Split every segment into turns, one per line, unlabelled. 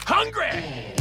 Hungry!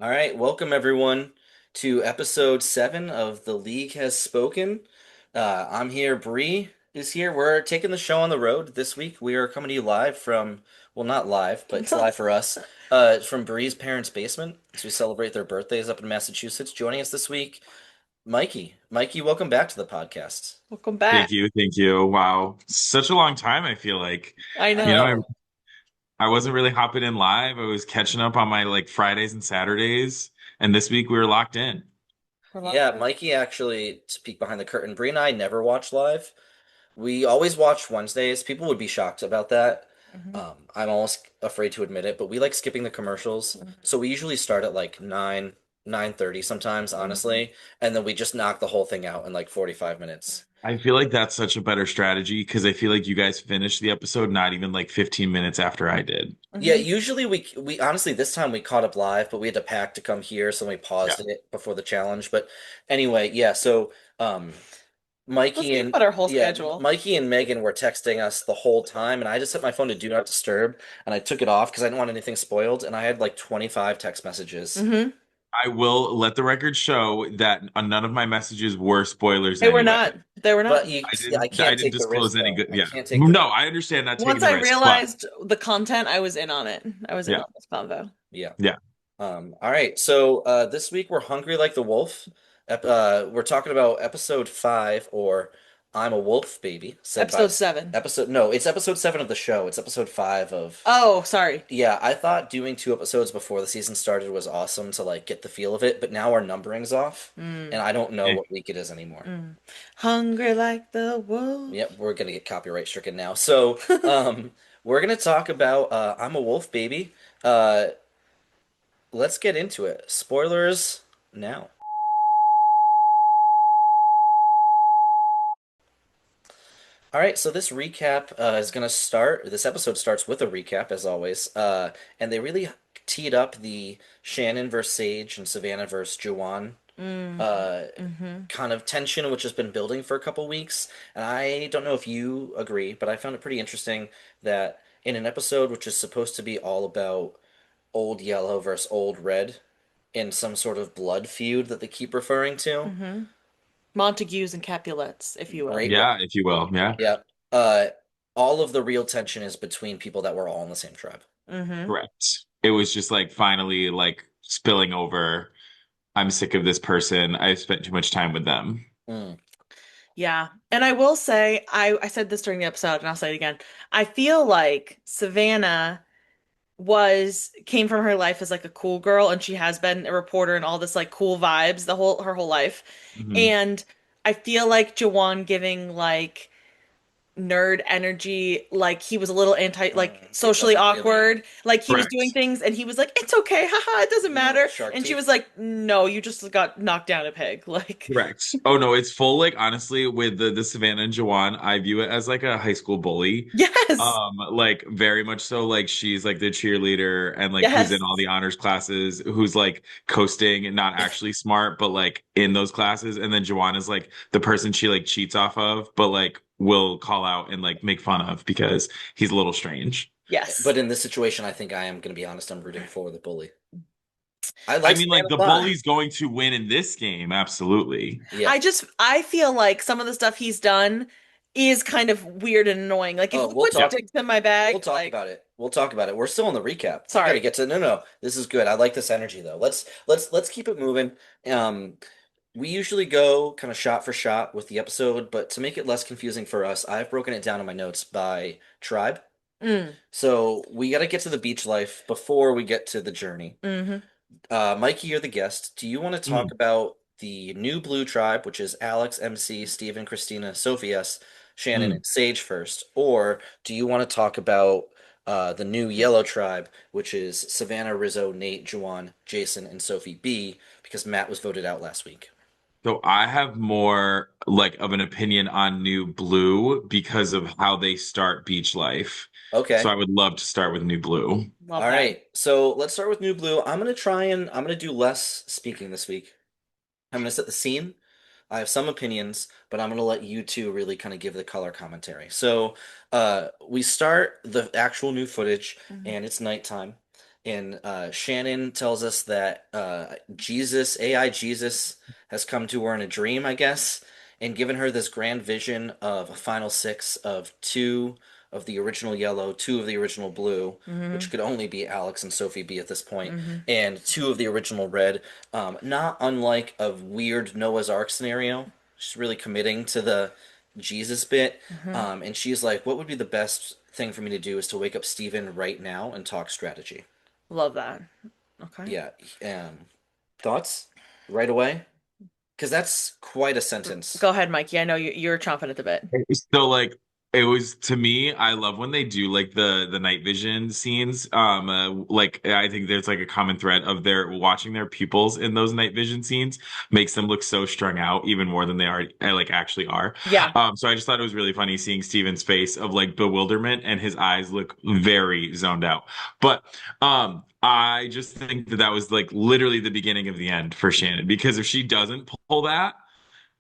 All right, welcome everyone to episode 7 of The League Has Spoken. I'm here, Bree is here. We're taking the show on the road this week. We are coming to you live from, well, not live, but it's live for us, from Bree's parents' basement as we celebrate their birthdays up in Massachusetts. Joining us this week, Mikey. Mikey, welcome back to the podcast.
Welcome back.
Thank you, thank you. Wow, such a long time, I feel like.
I
I
You know,
know.
know.
I wasn't really hopping in live. I was catching up on my like Fridays and Saturdays, and this week we were locked in.
We're locked
Yeah,
in.
Mikey actually, to peek behind the curtain, Bree and I never watch live. We always watch Wednesdays. People would be shocked about that.
Mhm.
I'm almost afraid to admit it, but we like skipping the commercials.
Mhm.
So we usually start at like 9, 9:30 sometimes,
Mhm.
honestly, and then we just knock the whole thing out in like 45 minutes.
I feel like that's such a better strategy because I feel like you guys finished the episode not even like 15 minutes after I did.
Yeah,
Mhm.
usually we honestly this time we caught up live, but we had to pack to come here, so we paused
Yeah.
it before the challenge. But anyway, yeah, so
Let's
Mikey
think
and
about our whole
yeah,
schedule.
Mikey and Megan were texting us the whole time, and I just set my phone to do not disturb, and I took it off because I didn't want anything spoiled, and I had like 25 text messages.
Hmm.
I will let the record show that none of my messages were spoilers
They were
anyway.
not. They were
But
not.
you,
I
I
didn't I
can't
didn't
take the risk
disclose any
though.
good
I
yeah.
can't take the
No,
risk.
I understand not taking
Once
the
I
risk, but
realized the content, I was in on it. I was in
yeah.
on this convo.
Yeah.
Yeah.
All right. So this week we're hungry like the wolf. We're talking about episode 5, or I'm a Wolf Baby, said by
Episode 7.
episode. No, it's episode 7 of the show. It's episode 5 of.
Oh, sorry.
Yeah, I thought doing 2 episodes before the season started was awesome to like get the feel of it, but now our numbering's off, and
Mm.
I don't know
Eh.
what week it is anymore.
Mm. Hungry like the
Yep,
wolf.
we're gonna get copyright stricken now. So, we're gonna talk about I'm a Wolf Baby. Uh, let's get into it. Spoilers now. All right, so this recap is going to start. This episode starts with a recap, as always, and they really teed up the Shannon versus Sage and Savannah versus Juwan
Mm.
uh,
Hmm.
kind of tension, which has been building for a couple weeks. And I don't know if you agree, but I found it pretty interesting that in an episode which is supposed to be all about Old Yellow versus Old Red in some sort of blood feud that they keep referring to,
Hmm. Montagues and Capulets, if you will.
great one.
Yeah, if you will. Yeah.
Yeah. Uh, all of the real tension is between people that were all in the same tribe.
Hmm.
Correct. It was just like finally like spilling over. I'm sick of this person. I've spent too much time with them.
Mm.
Yeah. And I will say, I said this during the episode, and I'll say it again. I feel like Savannah came from her life as like a cool girl, and she has been a reporter and all this like cool vibes her whole life.
Mhm.
And I feel like Jawan giving like nerd energy. Like he was a little anti, like
It
socially
doesn't really.
awkward. Like he was doing
Correct.
things and he was like, "It's okay, haha, it doesn't
No,
matter."
shark
And she
teeth.
was like, "No, you just got knocked down a peg." Like,
Correct. Oh no, it's full like honestly with the Savannah and Jawan, I view it as like a high school bully.
yes,
Like very much so like she's like the cheerleader and like who's in
yes,
all the honors classes, who's like coasting and not actually smart, but like in those classes. And then Jawan is like the person she like cheats off of, but like will call out and like make fun of because he's a little strange.
yes.
But in this situation, I think I am going to be honest. I'm rooting for the bully. I
I
like
mean, like
Savannah
the
a lot.
bully's going to win in this game, absolutely.
Yeah.
I feel like some of the stuff he's done is kind of weird and annoying. Like if
Oh,
you
we'll
put
Yep.
talk.
sticks in my
We'll
bag,
talk
like,
about it. We'll talk about it. We're still in the recap. I gotta
sorry.
get to no, no. This is good. I like this energy though. Let's keep it moving. Um, we usually go kind of shot for shot with the episode, but to make it less confusing for us, I've broken it down in my notes by tribe.
Mm,
So we got to get to the beach life before we get to the journey.
hmm.
Mikey, you're the guest. Do you want to talk
Mm.
about the new blue tribe, which is Alex, MC, Steven, Christina, Sophie S, Shannon,
Mm.
and Sage first? Or do you want to talk about the new yellow tribe, which is Savannah, Rizzo, Nate, Juwan, Jason, and Sophie B, because Matt was voted out last week?
So I have more like of an opinion on New Blue because of how they start beach life. So
Okay.
I would love to start with New Blue.
Love
All
that.
right. So let's start with new blue. I'm gonna do less speaking this week. I'm gonna set the scene. I have some opinions, but I'm gonna let you two really kind of give the color commentary. So, we start the actual new footage,
Mhm.
and it's nighttime, and Shannon tells us that Jesus, AI Jesus, has come to her in a dream, I guess, and given her this grand vision of a final six of two of the original yellow, two of the original blue, which
Hmm.
could only be Alex and Sophie B at this point,
Hmm.
and two of the original red, not unlike a weird Noah's Ark scenario. She's really committing to the Jesus bit.
Hmm.
And she's like, what would be the best thing for me to do is to wake up Steven right now and talk strategy.
Love that. Okay.
Yeah. Um, thoughts right away? Because that's quite a sentence.
Go ahead, Mikey. I know you're chomping at the bit.
So like it was to me, I love when they do like the night vision scenes. Like I think there's like a common thread of their watching their pupils in those night vision scenes makes them look so strung out even more than they are like actually are.
Yeah.
So I just thought it was really funny seeing Steven's face of like bewilderment and his eyes look very zoned out. But I just think that that was like literally the beginning of the end for Shannon because if she doesn't pull that,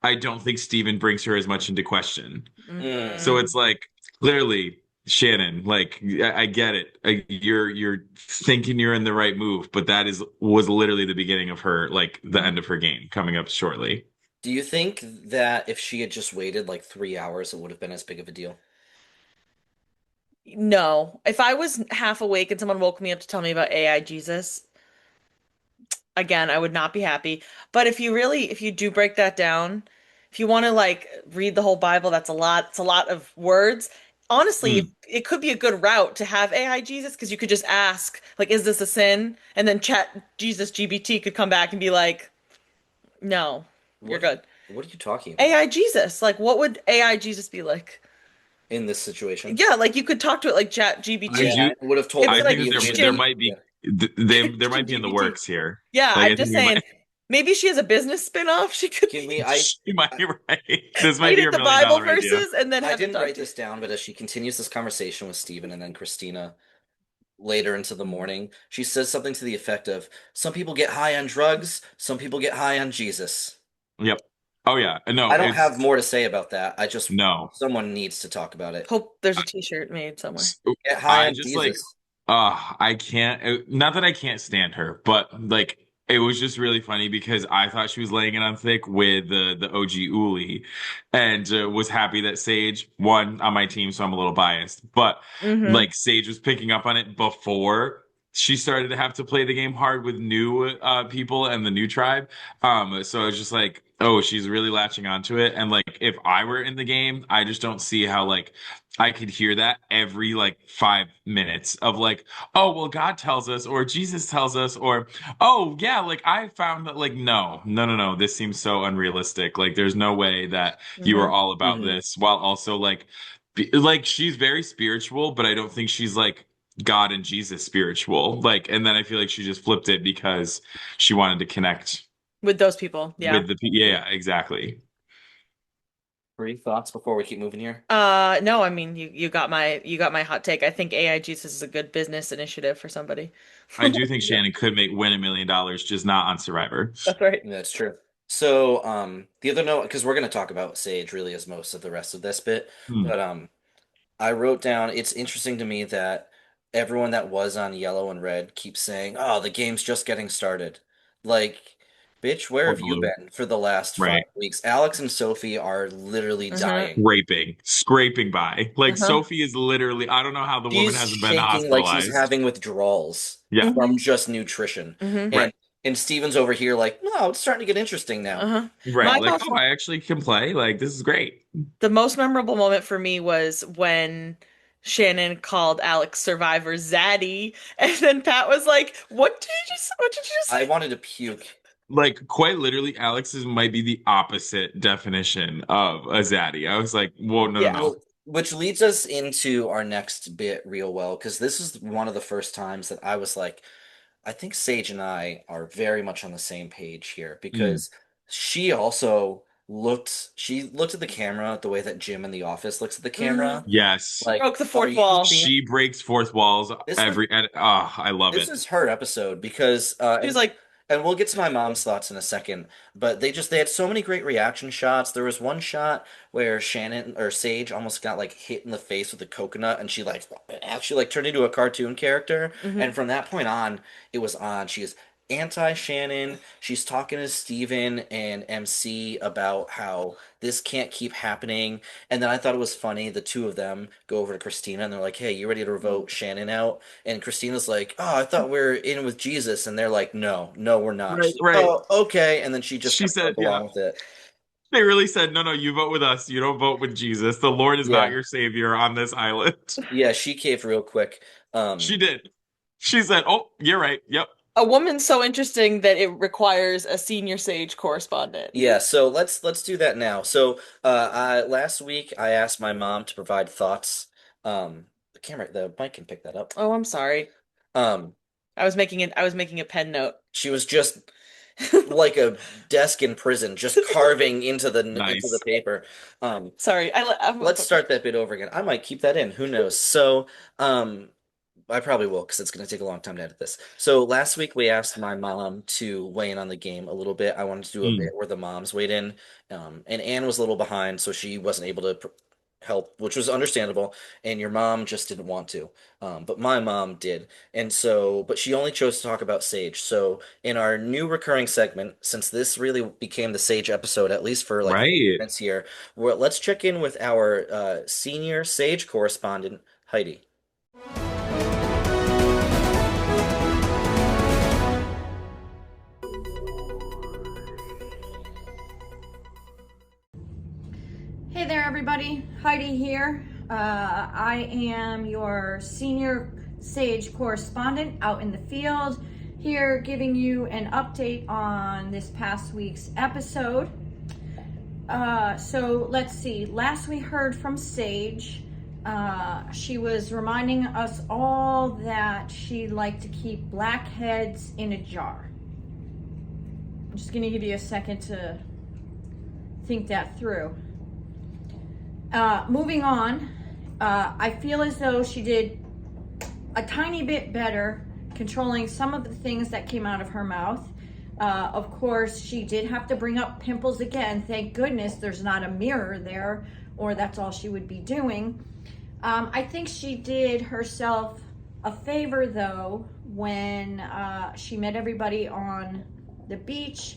I don't think Steven brings her as much into question. So
Mm.
Hmm.
it's like clearly Shannon, like I get it. You're thinking you're in the right move, but that is was literally the beginning of her, like the end of her game coming up shortly.
Do you think that if she had just waited like 3 hours, it would have been as big of a deal?
No. If I was half awake and someone woke me up to tell me about AI Jesus, again, I would not be happy. But if you do break that down, if you want to like read the whole Bible, that's a lot. It's a lot of words. Honestly,
Mm.
it could be a good route to have AI Jesus because you could just ask, like, is this a sin? And then chat Jesus GBT could come back and be like, no, you're
What
good.
what are you talking about
AI Jesus, like, what would AI Jesus be like?
in this situation?
Yeah, like you could talk to it like chat
I
Yeah,
GBT.
do.
I would have
It'd
told
be
it
I
to
think
like,
that
be the way to
there
Christian,
be.
might
Yeah.
be there
Christian
might be in the
GBT.
works here.
Yeah,
Like
I'm
I think
just
you
saying,
might
maybe she has a business spin-off. She could
Can we?
be
you might
I
be right. This might
read
be
it
your
the
million
Bible
dollar idea.
verses and then
I
have it
didn't
talk
write
to you.
this down, but as she continues this conversation with Steven and then Christina later into the
Mhm.
morning, she says something to the effect of, "Some people get high on drugs, some people get high on Jesus."
Yep. Oh yeah.
I
No,
don't
it's
have more to say about that. I just
no.
someone needs to talk about it.
Hope there's a t-shirt made somewhere.
So,
Get high
I
on
just like
Jesus.
I can't not that I can't stand her, but like it was just really funny because I thought she was laying it on thick with the OG Uli and was happy that Sage won on my team, so I'm a little biased. But
Hmm.
like Sage was picking up on it before she started to have to play the game hard with new people and the new tribe. So I was just like, oh, she's really latching onto it. And like if I were in the game, I just don't see how like I could hear that every like 5 minutes of like, oh, well, God tells us, or Jesus tells us, or oh, yeah, like I found that, like, no, no, no, no, this seems so unrealistic. Like, there's no way that you are
Hmm.
all about
Hmm.
this while also like like she's very spiritual, but I don't think she's like God and Jesus spiritual. Like, and then I feel like she just flipped it because she wanted to connect
With those people. Yeah.
with yeah, exactly.
Three thoughts before we keep moving here.
No, I mean you got my hot take. I think AI Jesus is a good business initiative for somebody.
I do think
Yeah,
Shannon could win $1 million, just not on Survivor.
That's right.
that's true. So, the other note, because we're going to talk about Sage really as most of the rest of this bit,
Hmm.
but I wrote down it's interesting to me that everyone that was on yellow and red keeps saying, "Oh, the game's just getting started." Like, bitch, where
Poor
have you
Blue.
been for the last five
Right.
weeks? Alex and Sophie are literally
Uh-huh.
dying.
Scraping by. Like
Uh-huh.
Sophie is literally, I don't know how the woman
She's
hasn't been
shaking like she's
hospitalized.
having withdrawals
Yeah,
from
Hmm.
just nutrition.
Hmm.
right.
And Steven's over here like, "No, it's starting to get interesting now."
Uh-huh.
Right.
My
Like, oh,
also
I actually can play. Like, this is great.
The most memorable moment for me was when Shannon called Alex Survivor Zaddy, and then Pat was like, What did you just
I
say?"
wanted to puke.
Like, quite literally, Alex's might be the opposite definition of a zaddy. I was like, whoa, no, no,
Yeah.
no.
Well, which leads us into our next bit real well, because this is one of the first times that I was like, I think Sage and I are very much on the same page here
Mm.
because she looked at the camera the way that Jim in the office looks at the
Hmm.
camera.
Yes.
Like,
Broke the
are
fourth
you
wall.
seeing
She breaks fourth walls
this was
I love
this
it.
is her episode because
She was like,
and we'll get to my mom's thoughts in a second, but they had so many great reaction shots. There was one shot where Shannon or Sage almost got like hit in the face with a coconut and she like actually like turned into a cartoon character.
hmm
And from that point on, it was on. She is anti-Shannon. She's talking to Steven and MC about how this can't keep happening. And then I thought it was funny, the two of them go over to Christina and they're like, "Hey, you ready to vote Shannon out?" And Christina's like, "Oh, I thought we are in with Jesus." And they're like, "No, no, we're not."
Right,
She's like,
right.
"Oh, okay." And then she just
She
kind of
said,
goes
yeah.
along with it.
They really said, no, no, you vote with us. You don't vote with Jesus. The Lord is not
Yeah.
your savior on this island.
Yeah, she caved real quick.
She did. She said, oh, you're right. Yep.
a woman so interesting that it requires a senior Sage correspondent.
Yeah, so let's do that now. So, last week I asked my mom to provide thoughts. The mic can pick that up.
Oh, I'm sorry.
Um,
I was making a pen note.
she was just like a desk in prison, just carving into the
Nice.
paper.
Sorry.
Let's start that bit over again. I might keep that in. Who knows? So, I probably will because it's going to take a long time to edit this. So last week we asked my mom to weigh in on the game a little bit. I wanted to do a
Mm.
bit where the moms weighed in, and Anne was a little behind, so she wasn't able to help, which was understandable. And your mom just didn't want to, but my mom did, and so but she only chose to talk about Sage. So in our new recurring segment, since this really became the Sage episode, at least for like
Right.
minutes here, let's check in with our senior Sage correspondent, Heidi.
Hey there, everybody. Heidi here. I am your senior Sage correspondent out in the field, here giving you an update on this past week's episode. So let's see. Last we heard from Sage, she was reminding us all that she'd like to keep blackheads in a jar. I'm just going to give you a second to think that through. Moving on, I feel as though she did a tiny bit better controlling some of the things that came out of her mouth. Of course, she did have to bring up pimples again. Thank goodness there's not a mirror there, or that's all she would be doing. I think she did herself a favor, though, when she met everybody on the beach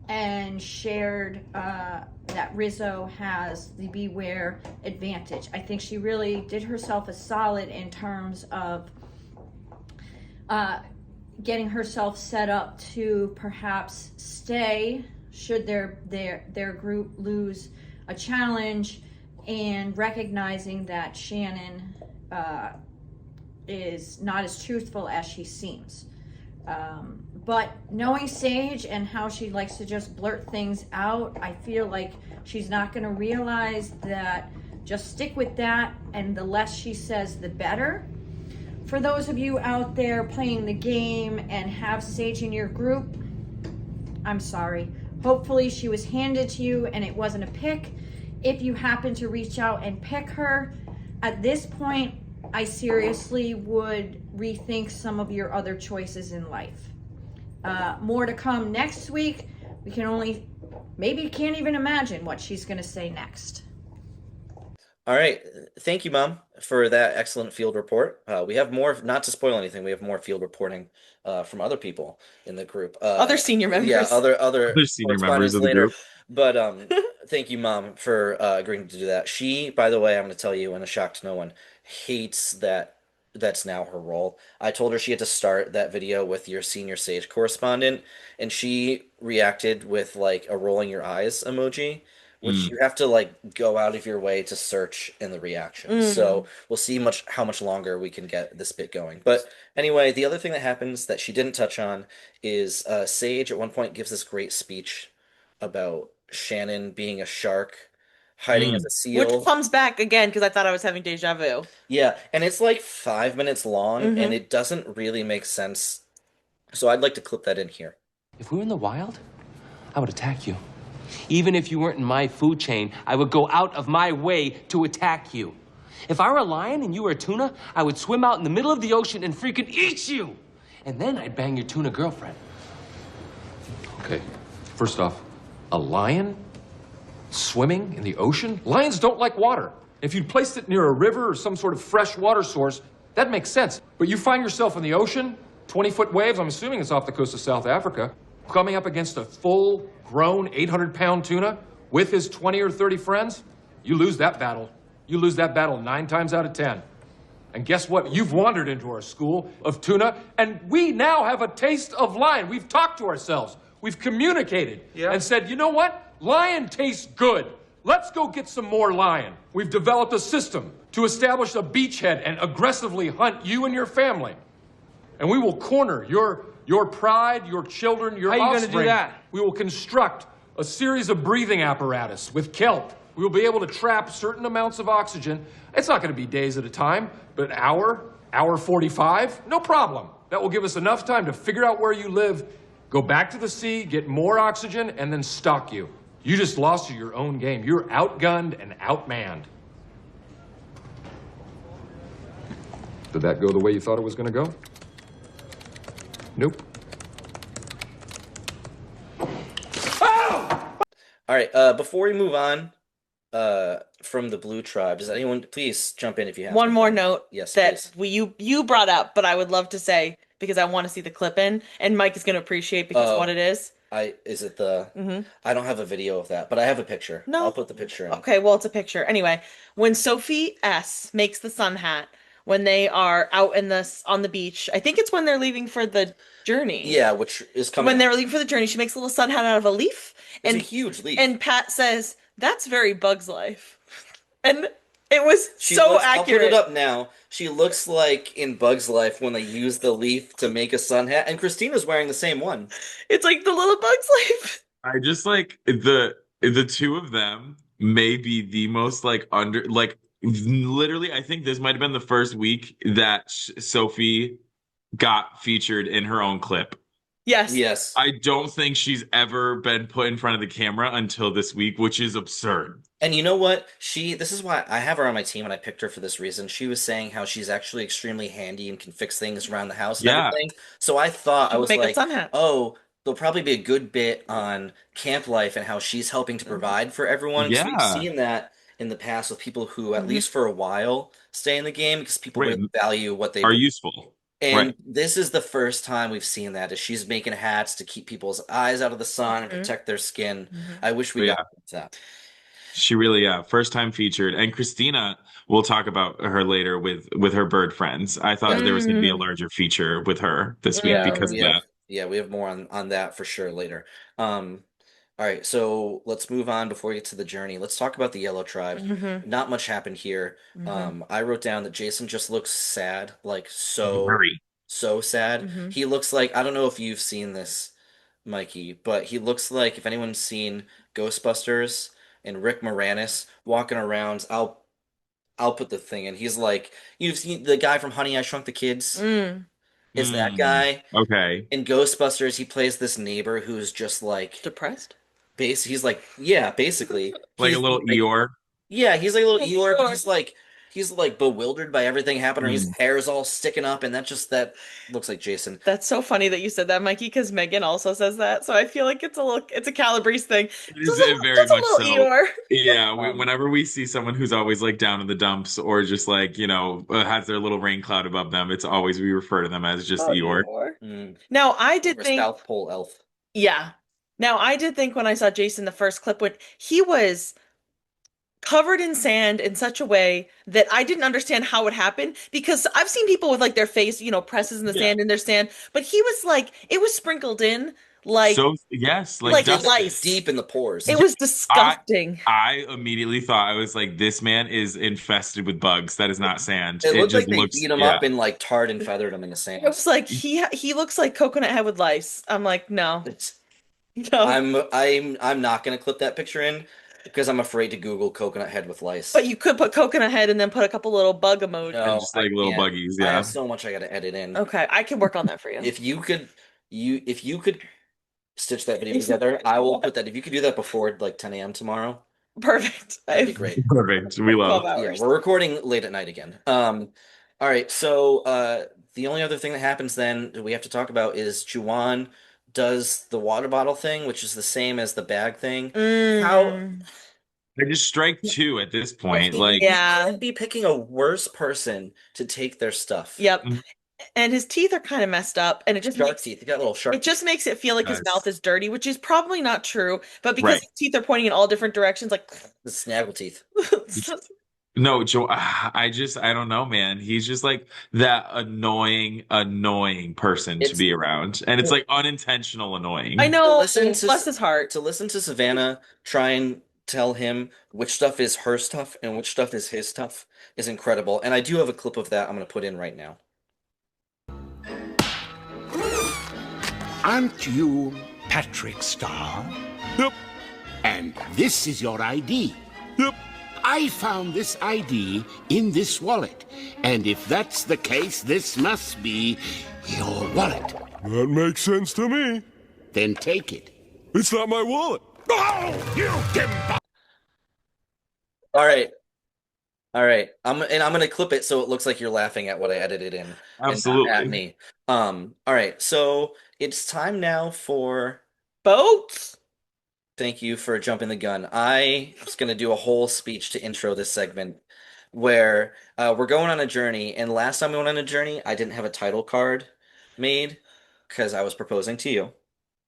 and shared that Rizzo has the beware advantage. I think she really did herself a solid in terms of getting herself set up to perhaps stay should their group lose a challenge, and recognizing that Shannon is not as truthful as she seems. But knowing Sage and how she likes to just blurt things out, I feel like she's not going to realize that Just stick with that, and the less she says, the better. For those of you out there playing the game and have Sage in your group, I'm sorry. Hopefully she was handed to you and it wasn't a pick. If you happen to reach out and pick her, at this point, I seriously would rethink some of your other choices in life. More to come next week. We can only, maybe can't even imagine what she's going to say next.
All right. Thank you, Mom, for that excellent field report. We have more, not to spoil anything, we have more field reporting from other people in the group.
Other senior members.
Yeah, other
senior members
correspondents
of the
later.
group.
But thank you, Mom, for agreeing to do that. She, by the way, I'm going to tell you, in a shock to no one, hates that that's now her role. I told her she had to start that video with your senior Sage correspondent, and she reacted with like a rolling your eyes emoji, which you have to like go out of your way to search in the reaction. So we'll see how much longer we can get this bit going. But anyway, the other thing that happens that she didn't touch on is Sage at one point gives this great speech about Shannon being a shark, hiding as a seal.
Which comes back again because I thought I was having deja vu.
Yeah, and it's like 5 minutes long, and it doesn't really make sense. So I'd like to clip that in here.
If we were in the wild, I would attack you. Even if you weren't in my food chain, I would go out of my way to attack you. If I were a lion and you were a tuna, I would swim out in the middle of the ocean and freaking eat you. And then I'd bang your tuna girlfriend.
Okay, first off, a lion swimming in the ocean? Lions don't like water. If you'd placed it near a river or some sort of fresh water source, that makes sense. But you find yourself in the ocean, 20-foot waves, I'm assuming it's off the coast of South Africa, coming up against a full-grown 800-pound tuna with his 20 or 30 friends, you lose that battle. You lose that battle 9 times out of 10. And guess what? You've wandered into our school of tuna, and we now have a taste of lion. We've talked to ourselves. We've communicated and said, you know what? Lion tastes good. Let's go get some more lion. We've developed a system to establish a beachhead and aggressively hunt you and your family. And we will corner your pride, your children, your offspring. How are you going to do that? We will construct a series of breathing apparatus with kelp. We will be able to trap certain amounts of oxygen. It's not going to be days at a time, but hour 45, no problem. That will give us enough time to figure out where you live, go back to the sea, get more oxygen, and then stalk you. You just lost your own game. You're outgunned and outmanned. Did that go the way you thought it was going to go? Nope.
All right, before we move on from the Blue Tribe, does anyone please jump in if you have
One more note
Yes,
that
please.
you brought up, but I would love to say because I want to see the clip in, and Mike is going to appreciate because what it is.
Is it the I don't have a video of that, but I have a picture.
No.
I'll put the picture in.
Okay, well, it's a picture. Anyway, when Sophie S makes the sun hat, when they are out on the beach, I think it's when they're leaving for the journey.
Yeah, which is coming.
When they're leaving for the journey, she makes a little sun hat out of a leaf.
It's a huge leaf.
And Pat says, that's very Bug's Life. And it was so accurate.
I'll put it up now. She looks like in Bug's Life when they use the leaf to make a sun hat, and Christina's wearing the same one.
It's like the little Bug's Life.
I just like the two of them may be the most literally I think this might have been the first week that Sophie got featured in her own clip.
Yes.
I don't think she's ever been put in front of the camera until this week, which is absurd.
And you know what? This is why I have her on my team and I picked her for this reason. She was saying how she's actually extremely handy and can fix things around the house and everything. So I thought, I was like, oh, there'll probably be a good bit on camp life and how she's helping to provide for everyone.
Yeah.
We've seen that in the past with people who, at least for a while, stay in the game because people really value what they
are useful.
And this is the first time we've seen that, is she's making hats to keep people's eyes out of the sun and protect their skin. I wish we got that.
She really, first time featured. And Christina, we'll talk about her later with her bird friends. I thought there was going to be a larger feature with her this week because of that.
Yeah, we have more on that for sure later. All right, so let's move on before we get to the journey. Let's talk about the Yellow Tribe. Not much happened here. I wrote down that Jason just looks sad, like so sad. He looks like, I don't know if you've seen this, Mikey, but he looks like, if anyone's seen Ghostbusters and Rick Moranis walking around, I'll I'll put the thing in. He's like, you've seen the guy from Honey, I Shrunk the Kids.
Mm,
Is that guy.
Okay.
In Ghostbusters, he plays this neighbor who's just like
depressed?
he's like, yeah, basically.
Like a
He's
little
like,
Eeyore.
yeah, he's like a little
Oh,
Eeyore, but
sure.
he's like bewildered by everything happening. His
Mm.
hair's all sticking up, and that looks like Jason.
That's so funny that you said that, Mikey, because Megan also says that. So I feel like it's a Calabrese thing.
It is very
Just a
much
little
so.
Eeyore.
Yeah,
Um,
whenever we see someone who's always like down in the dumps or just like, has their little rain cloud above them, it's always we refer to them as just
Oh,
Eeyore.
Eeyore.
mm,
Now I did
or
think,
South Pole elf.
yeah. Now I did think when I saw Jason the first clip when he was covered in sand in such a way that I didn't understand how it happened because I've seen people with like their face, presses in the
Yeah.
sand in their sand, but he was like it was sprinkled in like
So yes,
like
dust.
lice.
Deep in the pores.
It was disgusting.
I immediately thought I was like, this man is infested with bugs. That is not sand.
It looked
just
like they
looks,
beat him
yeah.
up and like tarred and feathered him in the sand.
It was like he looks like coconut head with lice. I'm like, no. No.
I'm not gonna clip that picture in because I'm afraid to Google coconut head with lice.
But you could put coconut head and then put a couple little bug emojis.
No,
And just like
I
little
can't.
buggies,
I
yeah.
have so much I gotta edit in.
Okay, I can work on that for you.
If you could stitch that video together, I will put that. If you could do that before like 10 a.m. tomorrow,
Perfect.
that'd be great.
Perfect. We love.
12
Yeah,
hours.
we're recording late at night again. All right, so the only other thing that happens then that we have to talk about is Juwan does the water bottle thing, which is the same as the bag thing. How
Mm,
I just strike two at this point. Like,
yeah.
couldn't be picking a worse person to take their stuff.
Yep.
Mm.
And his teeth are kind of messed up, and it just
Shark
makes
teeth. He got little shark
it just makes it feel like his
Yes.
mouth is dirty, which is probably not true. But because
Right.
his teeth are pointing in all different directions, like
the snaggle teeth.
no, Joe, I don't know, man. He's just like that annoying person to
It's-
be around. And it's like unintentional annoying.
I know,
listen to
bless his heart.
To listen to Savannah try and tell him which stuff is her stuff and which stuff is his stuff is incredible. And I do have a clip of that I'm going to put in right now.
Aren't you Patrick Starr?
Yep.
And this is your ID.
Yep.
I found this ID in this wallet. And if that's the case, this must be your wallet.
That makes sense to me.
Then take it.
It's not my wallet.
Oh, you dimbo!
All right. All right. I'm going to clip it so it looks like you're laughing at what I edited in.
Absolutely.
And not at me. All right. So it's time now for
Boats.
Thank you for jumping the gun. I was going to do a whole speech to intro this segment where we're going on a journey. And last time we went on a journey, I didn't have a title card made because I was proposing to you.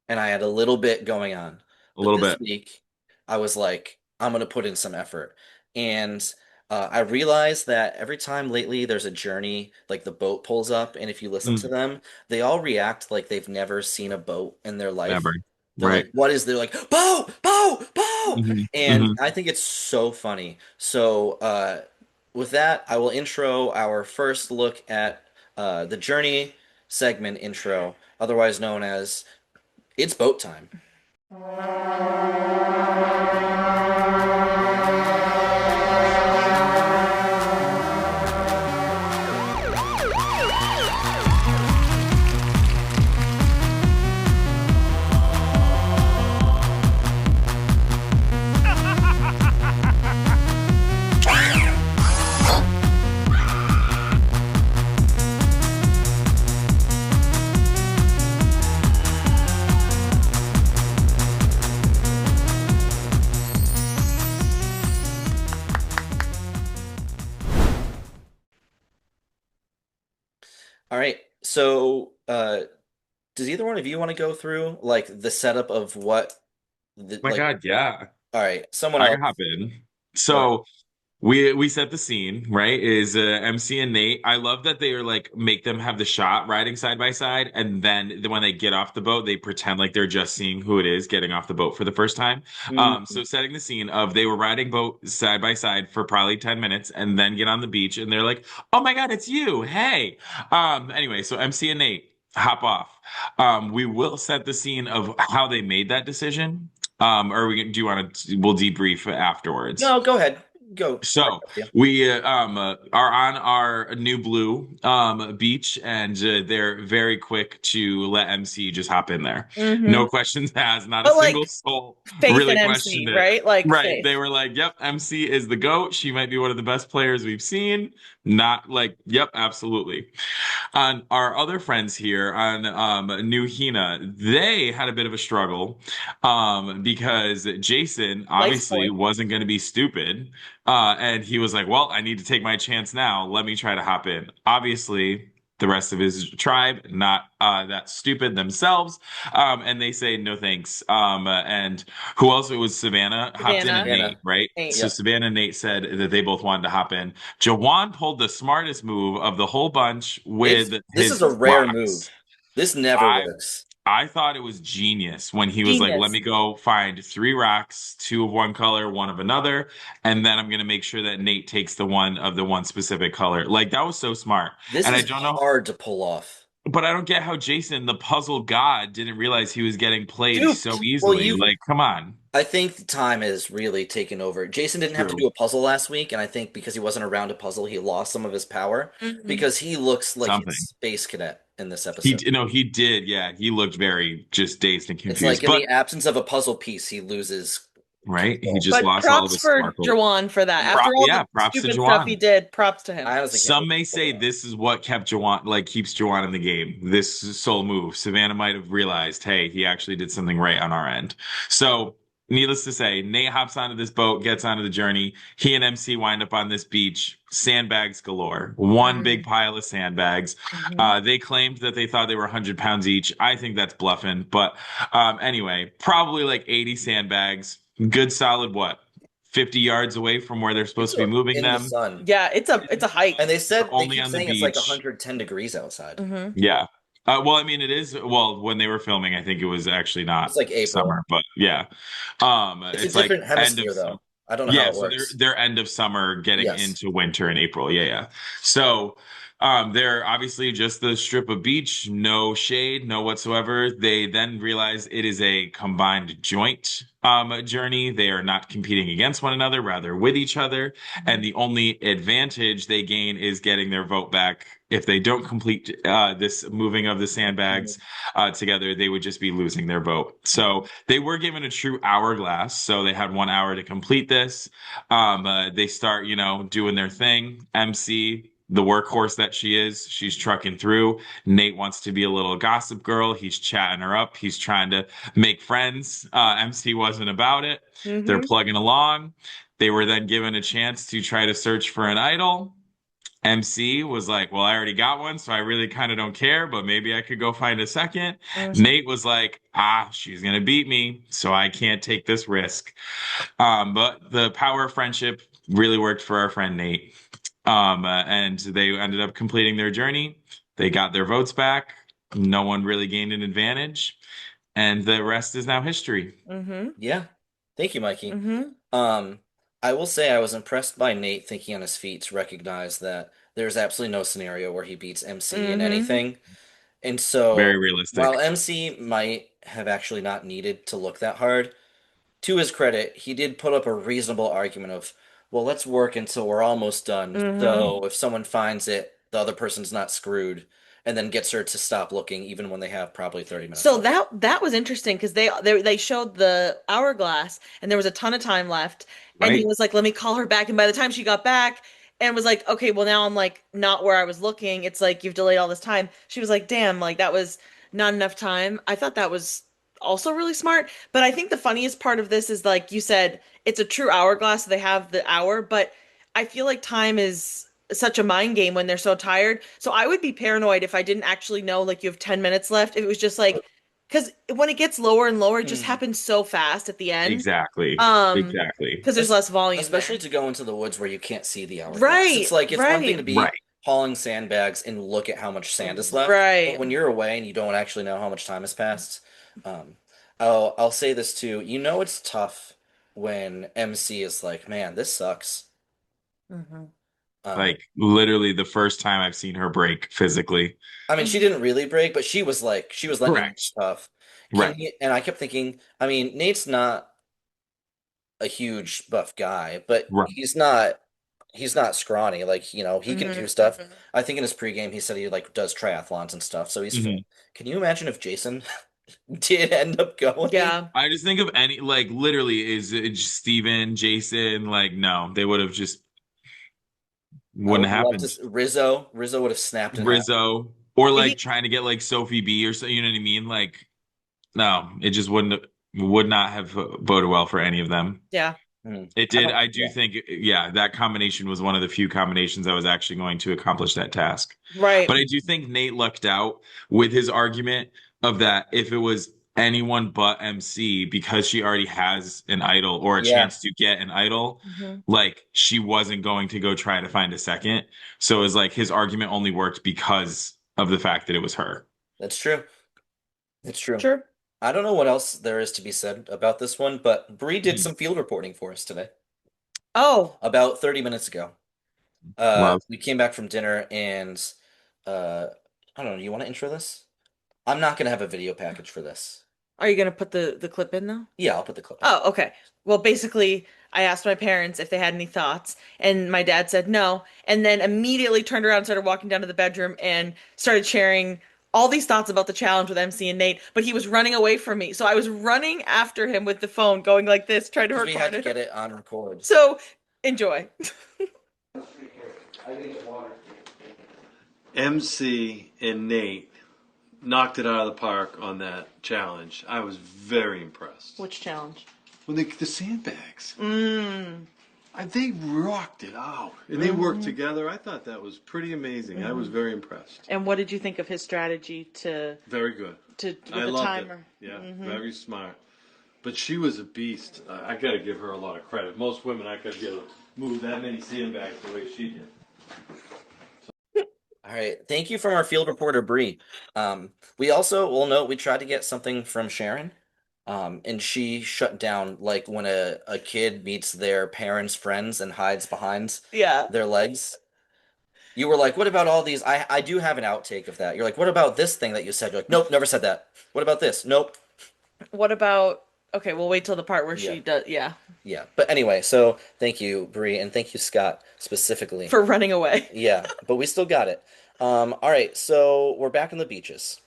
And I had a little bit going on.
A little
This
bit.
week, I was like, I'm going to put in some effort. And I realized that every time lately there's a journey, like the boat pulls up. And if you listen to them, they all react like they've never seen a boat in their life.
Never.
They're
Right.
like, what is they're like, boat, boat, boat.
Mhm,
And
mhm.
I think it's so funny. So with that, I will intro our first look at the journey segment intro, otherwise known as It's Boat Time. All right. So does either one of you want to go through like the setup of what the
My
like
God, yeah.
all right, someone
I
else.
can hop in. So we set the scene, right? Is MC and Nate. I love that they are like make them have the shot riding side by side, and then when they get off the boat, they pretend like they're just seeing who it is getting off the boat for the first time. So setting the scene of they were riding boat side by side for probably 10 minutes, and then get on the beach, and they're like, "Oh my God, it's you! Hey!" Anyway, so MC and Nate hop off. We will set the scene of how they made that decision. Or do you want to? We'll debrief afterwards.
No, go ahead. Go.
So
Yeah.
we are on our new blue beach, and they're very quick to let MC just hop in there. No questions asked. Not a
But
single
like
soul
faith in
really
MC,
questioned it.
right? Like
Right?
faith.
They were like, "Yep, MC is the GOAT. She might be one of the best players we've seen." Not like, "Yep, absolutely." On our other friends here on New Hina, they had a bit of a struggle because Jason obviously
point.
wasn't going to be stupid. And he was like, well, I need to take my chance now. Let me try to hop in. Obviously, the rest of his tribe, not that stupid themselves. And they say, no thanks. And who else? It was Savannah hopped in and
Savannah.
Nate, right?
Nate.
So
Yep.
Savannah and Nate said that they both wanted to hop in. Jawan pulled the smartest move of the whole bunch with
This
his
is a rare
rocks.
move. This never
I
works.
I thought it was genius when he was like, let
Genius.
me go find 3 rocks, 2 of one color, 1 of another, and then I'm gonna make sure that Nate takes the one of the one specific color. Like that was so smart.
This
And I
is
don't know,
hard to pull off.
but I don't get how Jason, the puzzle god, didn't realize he was getting played
Duped.
so
Well,
easily. Like, come on.
I think time is really taken over. Jason didn't have to
True.
do a puzzle last week, and I think because he wasn't around a puzzle, he lost some of his power
Mhm.
because he looks like
Something.
a space cadet in this
He
episode.
no, he did, yeah. He looked very just dazed and
It's
confused.
like in
But
the absence of a puzzle piece, he loses
right, he
control.
just
But
lost all of
props
his
for
sparkle.
Jawan for that. After all the
Props to
stupid stuff he
Jawan.
did, props to him.
I honestly can't
Some
believe
may
he
say
pulled it off.
this is what kept Jawan, like keeps Jawan in the game. This sole move. Savannah might have realized, hey, he actually did something right on our end. So, needless to say, Nate hops onto this boat, gets onto the journey. He and MC wind up on this beach. Sandbags galore. One big pile of sandbags. They claimed that they thought they were 100 pounds each. I think that's bluffing. But anyway, probably like 80 sandbags. Good solid what? 50 yards away from where they're supposed to be moving
in the
them.
sun.
Yeah, it's a hike.
And they said they
Only
keep
on the
saying it's like
beach.
110 degrees outside.
Yeah. Well, I mean, it is. Well, when they were filming, I think it was actually not
It's like April.
summer, but yeah.
It's a
like
different
end of
hemisphere,
summer.
though. I don't know
Yeah,
how it
so they're
works.
they're end of summer getting
Yes.
into winter in April. Yeah, yeah. So they're obviously just the strip of beach, no shade, no whatsoever. They then realize it is a combined joint journey. They are not competing against one another, rather with each other. And the only advantage they gain is getting their vote back. If they don't complete this moving of the sandbags together, they would just be losing their vote. So they were given a true hourglass. So they had 1 hour to complete this. They start, doing their thing. MC, the workhorse that she is, she's trucking through. Nate wants to be a little gossip girl. He's chatting her up. He's trying to make friends. MC wasn't about it. They're plugging along. They were then given a chance to try to search for an idol. MC was like, well, I already got one, so I really kind of don't care, but maybe I could go find a second. Nate was like, she's going to beat me, so I can't take this risk. But the power of friendship really worked for our friend Nate. And they ended up completing their journey. They got their votes back. No one really gained an advantage. And the rest is now history.
Yeah. Thank you, Mikey. I will say I was impressed by Nate thinking on his feet to recognize that there's absolutely no scenario where he beats MC in anything. And so
Very realistic.
while MC might have actually not needed to look that hard, to his credit, he did put up a reasonable argument of, well, let's work until we're almost done. So if someone finds it, the other person's not screwed, and then gets her to stop looking even when they have probably 30 minutes
So
left.
that was interesting because they showed the hourglass and there was a ton of time left, and he
Right.
was like, "Let me call her back." And by the time she got back and was like, "Okay, well now I'm like not where I was looking. It's like you've delayed all this time." She was like, "Damn, like that was not enough time." I thought that was also really smart. But I think the funniest part of this is like you said, it's a true hourglass. So they have the hour, but I feel like time is such a mind game when they're so tired. So I would be paranoid if I didn't actually know like you have 10 minutes left. If it was just like, because when it gets lower and lower, it just happens so fast at the end.
Exactly.
Exactly. Because there's less volume.
Especially
there.
to go into the woods where you can't see the hourglass.
Right,
It's like, it's one thing
right.
to be
Right.
hauling sandbags and look at how much sand is left.
Right.
But when you're away and you don't actually know how much time has passed, I'll say this too. It's tough when MC is like, man, this sucks.
Like literally the first time I've seen her break physically.
I mean, she didn't really break, but she was letting him
Correct.
stuff.
Right.
And I kept thinking, I mean, Nate's not a huge buff guy, but
Right.
he's not scrawny. Like, you know, he can do stuff.
Mhm.
I think in his pregame he said he like does triathlons and stuff, so he's
Mhm.
fit. Can you imagine if Jason did end up going?
Yeah.
I just think of any, like, literally, is it Steven, Jason, like, no, they would have just
I
wouldn't
would
have
love
happened.
to. Rizzo would have snapped in half.
Rizzo, or like
He-
trying to get like Sophie B or so, you know what I mean? Like, no, it just would not have boded well for any of them.
Yeah.
It
I
did.
don't-
I do
yeah.
think, yeah, that combination was one of the few combinations that was actually going to accomplish that task.
Right.
But I do think Nate lucked out with his argument of that if it was anyone but MC, because she already has an idol or a
Yeah.
chance to get an idol,
Mhm.
like she wasn't going to go try to find a second. So it was like his argument only worked because of the fact that it was her.
That's true. It's true.
Sure.
I don't know what else there is to be said about this one, but Bree did some field reporting for us today,
Oh,
about 30 minutes ago.
Love.
We came back from dinner and I don't know, you want to intro this? I'm not gonna have a video package for this.
are you gonna put the clip in though?
Yeah, I'll put the clip in.
Oh, okay. Well, basically, I asked my parents if they had any thoughts, and my dad said no, and then immediately turned around and started walking down to the bedroom and started sharing all these thoughts about the challenge with MC and Nate, but he was running away from me. So I was running after him with the phone, going like this, trying to
'Cause we had
record
to
it.
get it on record.
So enjoy.
MC and Nate knocked it out of the park on that challenge. I was very impressed.
Which challenge?
When the sandbags,
Mm.
they rocked it out, and they worked together. I thought that was pretty amazing. I was very impressed.
And what did you think of his strategy to
Very good.
with
I
the
loved
timer?
it. Yeah, very smart. But she was a beast. I got to give her a lot of credit. Most women I could get move that many sandbags the way she did.
All right. Thank you from our field reporter, Bree. We also will note we tried to get something from Sharon, and she shut down like when a kid meets their parents' friends and hides behind
Yeah.
their legs. You were like, what about all these? I do have an outtake of that. You're like, what about this thing that you said? You're like, nope, never said that. What about this? Nope.
What about? Okay, we'll wait till the part where
Yeah.
she does. Yeah,
Yeah. But anyway, so thank you, Bree, and thank you, Scott, specifically.
for running away.
Yeah, but we still got it. All right, so we're back on the beaches.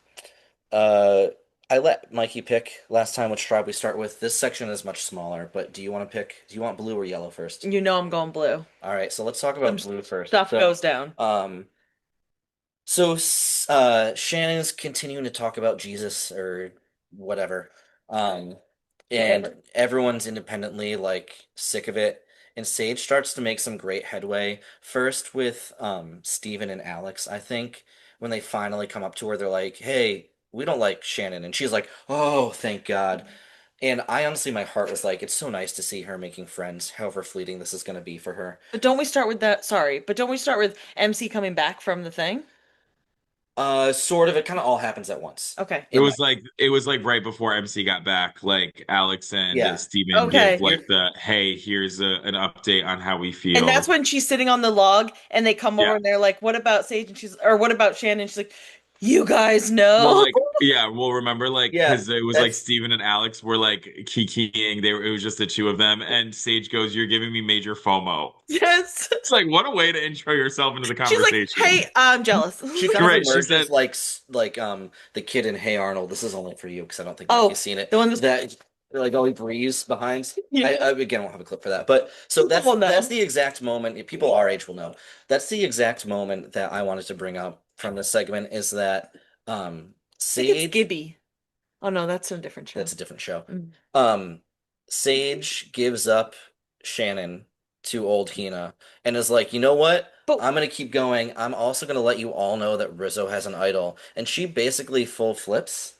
I let Mikey pick last time which tribe we start with. This section is much smaller, but do you want to pick? Do you want blue or yellow first?
You know I'm going blue.
All right, so let's talk about
Some
blue first.
Stuff
So,
goes down.
Shannon's continuing to talk about Jesus or whatever. And everyone's independently like sick of it. And Sage starts to make some great headway. First with Steven and Alex, I think, when they finally come up to her, they're like, hey, we don't like Shannon. And she's like, oh, thank God. And I honestly, my heart was like, it's so nice to see her making friends, however fleeting this is going to be for her.
But don't we start with that? Sorry, but don't we start with MC coming back from the thing?
Sort of. It kind of all happens at once.
Okay.
It was like right before MC got back, like Alex and
Yeah.
Steven
Okay.
give like the hey, here's an update on how we feel.
And that's when she's sitting on the log, and they come over
Yeah.
and they're like, "What about Sage?" And or "What about Shannon?" She's like, "You guys know."
Well, like, yeah, we'll remember like
Yeah,
because it was like
that's-
Steven and Alex were like kikiing. It was just the two of them, and Sage goes, "You're giving me major FOMO."
Yes.
It's like what a way to intro yourself into the
She's like,
conversation.
"Hey, I'm jealous."
She kind
Right,
of
she
emerges
said-
like the kid in Hey Arnold. This is only for you because I don't think
Oh,
you've seen it.
the one that's-
that like all he breathes behind.
Yeah.
I again won't have a clip for that, but so that's
Well, no.
that's the exact moment. People our age will know. That's the exact moment that I wanted to bring up from this segment is that
I think
Sage.
it's Gibby. Oh no, that's a different show.
That's a different show.
Mm.
Sage gives up Shannon to old Hina and is like, you know what?
But-
I'm gonna keep going. I'm also gonna let you all know that Rizzo has an idol. And she basically full flips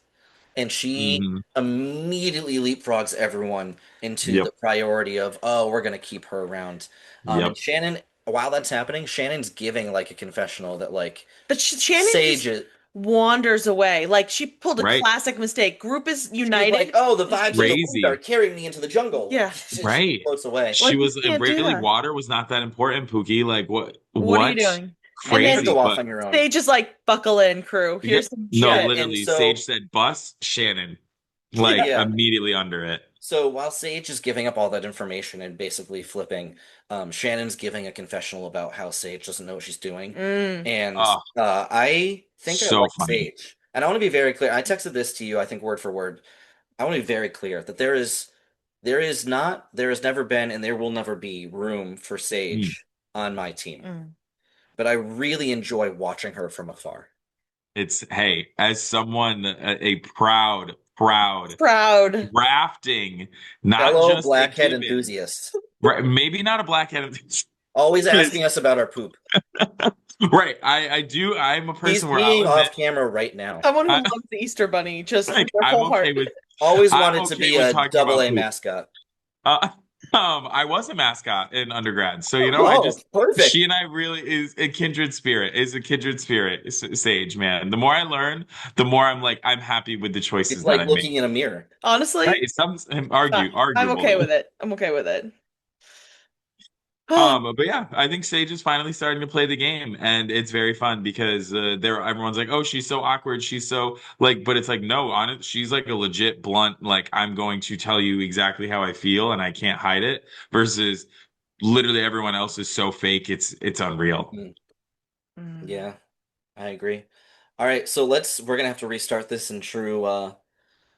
and she
Mhm.
immediately leapfrogs everyone into
Yep.
the priority of, oh, we're gonna keep her around.
Yep.
And Shannon, while that's happening, Shannon's giving like a confessional that like
But Shannon
Sage
just
is
wanders away. Like she pulled a
Right.
classic mistake. Group is
she's
united.
like, oh, the vibes of the
Crazy.
wind are carrying me into the jungle.
Yeah.
She
Right.
floats away.
Like,
She
you
was
can't do
really
that.
water was not that important, Pookie. Like what?
What are you doing?
You
Crazy,
have to go off
but
on your own.
They just like buckle in, crew. Here's some
no,
shit.
literally,
And so-
Sage said, "Bus Shannon," like
Yeah.
immediately under it.
So while Sage is giving up all that information and basically flipping, Shannon's giving a confessional about how Sage doesn't know what she's doing. And
Oh,
I think I
so
like
funny.
Sage. And I want to be very clear. I texted this to you, I think word for word. I want to be very clear that there has never been, and there will never be room for
Mm.
Sage on my team. But I really enjoy watching her from afar.
It's, hey, as someone, a proud drafting, not
Fellow
just a
blackhead
given.
enthusiast.
Right, maybe not a blackhead.
Always asking us about our poop.
Right, I do. I'm a
He's
person where I'll
being off
admit,
camera right now.
Someone who
I,
loves the Easter Bunny just with
like,
their
I'm
whole heart.
okay with.
Always
I'm
wanted to
okay
be
with
a
talking
double
about
A
poop.
mascot.
I was a mascot in undergrad, so I
Oh,
just
perfect.
she and I really is a kindred spirit. Sage, man. The more I learn, the more I'm like I'm happy with the
It's
choices that
like
I make.
looking in a mirror.
Honestly,
Hey, some
I'm
arguable.
okay with it. I'm okay with it.
But yeah, I think Sage is finally starting to play the game, and it's very fun because everyone's like, "Oh, she's so awkward. She's so like," but it's like, no, she's like a legit blunt. Like, I'm going to tell you exactly how I feel, and I can't hide it. Versus, literally everyone else is so fake. It's unreal.
Yeah, I agree. All right, so we're gonna have to restart this in true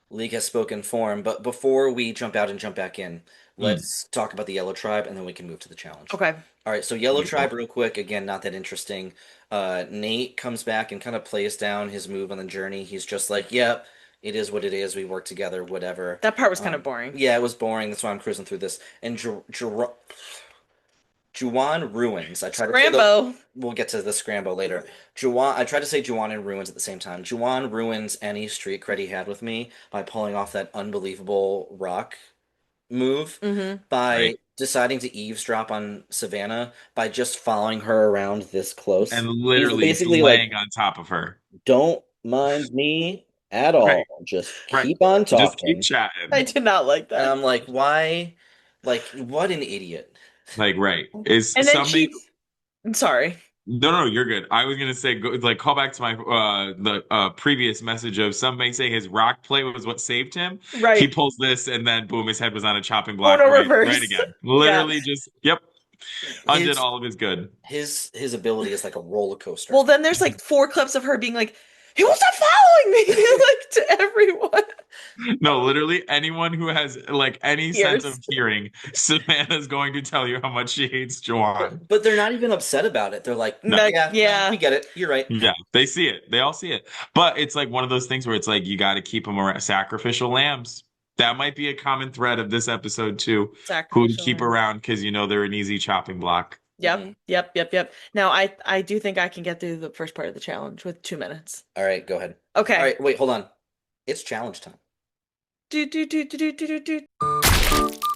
League Has Spoken form, but before we jump out and jump back in, let's talk about the Yellow Tribe and then we can move to the challenge.
Okay.
All right, so Yellow
Beautiful.
Tribe real quick, again, not that interesting. Nate comes back and kind of plays down his move on the journey. He's just like, "Yep, it is what it is. We work together, whatever."
That part was kind of boring.
Yeah, it was boring. That's why I'm cruising through this. And Juwan Ruins. I tried to say
Scrambo.
we'll get to the Scrambo later. Juwan. I tried to say Juwan and Ruins at the same time. Juwan ruins any street cred he had with me by pulling off that unbelievable rock move by
Right.
deciding to eavesdrop on Savannah by just following her around this close.
And
He's
literally
basically
laying
like,
on top of her.
don't mind me at all.
Right.
Just
Right.
keep on
Just keep
talking.
chatting.
I did not like
And
that.
I'm like, why? Like, what an idiot.
Like, right. Is
And then
somebody
I'm sorry.
No, you're good. I was gonna say, like, call back to my the previous message of some may say his rock play was what saved him.
Right.
He pulls this, and then boom, his head was on a chopping
Oh,
block.
no,
right,
reverse.
right again. Literally, just undid
His-
all of his good.
His ability is like a roller coaster.
Well, then there's like 4 clips of her being like, "He will stop following me!" like to everyone.
No, literally, anyone who has like any sense of
Ears.
hearing, Savannah's going to tell you how much she hates Joanne.
But they're not even upset about it. They're like,
No.
Like,
yeah,
yeah.
we get it. You're right.
Yeah, they see it. They all see it. But it's like one of those things where it's like you got to keep them around sacrificial lambs. That might be a common thread of this episode too. Who to
Sacrificial
keep
lamb.
around because they're an easy chopping block.
Yep. Now I do think I can get through the first part of the challenge with 2 minutes.
All right, go ahead.
Okay.
All right, wait, hold on. It's challenge time.
Do, do, do, do, do, do, do.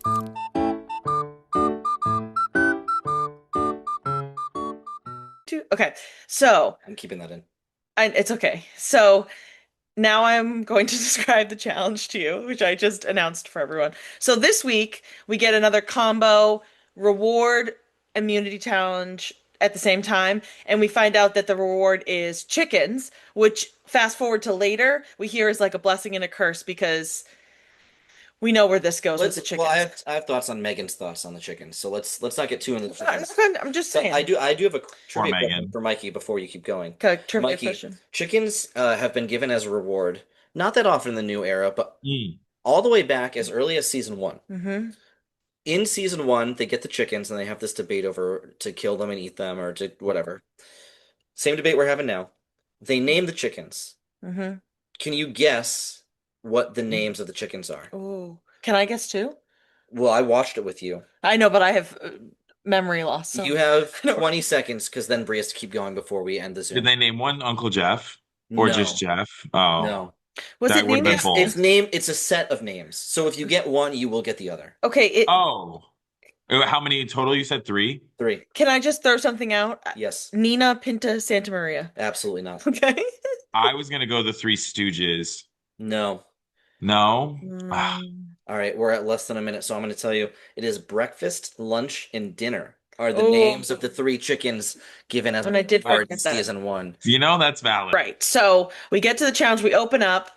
Okay, so
I'm keeping that in.
it's okay. So now I'm going to describe the challenge to you, which I just announced for everyone. So this week we get another combo reward immunity challenge at the same time, and we find out that the reward is chickens, which fast forward to later we hear is like a blessing and a curse because we know where this goes with the chickens.
Well, I have thoughts on Megan's thoughts on the chickens. So let's not get too into the chickens.
I'm just
But
saying.
I do have a trivia
Megan.
question for Mikey before you keep going.
Okay, trivia
Mikey,
question.
chickens have been given as a reward, not that often in the new era, but
Mm.
all the way back as early as season 1.
Mm-hmm.
In season 1, they get the chickens and they have this debate over to kill them and eat them or to whatever. Same debate we're having now. They name the chickens.
Mm-hmm.
Can you guess what the names of the chickens are?
Oh, can I guess too?
Well, I watched it with you.
I know, but I have memory loss. So.
You have 20 seconds because then Brie has to keep going before we end the Zoom.
Did they name one Uncle Jeff or
No.
just Jeff? Oh,
No.
Was
that
it
would've
named?
been cool.
It's a set of names. So if you get one, you will get the other.
Okay.
Oh, how many in total? You said 3.
3.
Can I just throw something out?
Yes.
Nina, Pinta, Santa Maria.
Absolutely not.
Okay.
I was gonna go the 3 Stooges.
No.
No.
All right, we're at less than a minute, so I'm going to tell you it is breakfast, lunch, and dinner are the
Oh.
names of the 3 chickens given as
And I did
reward in
forget that.
season 1.
That's valid.
Right. So we get to the challenge. We open up.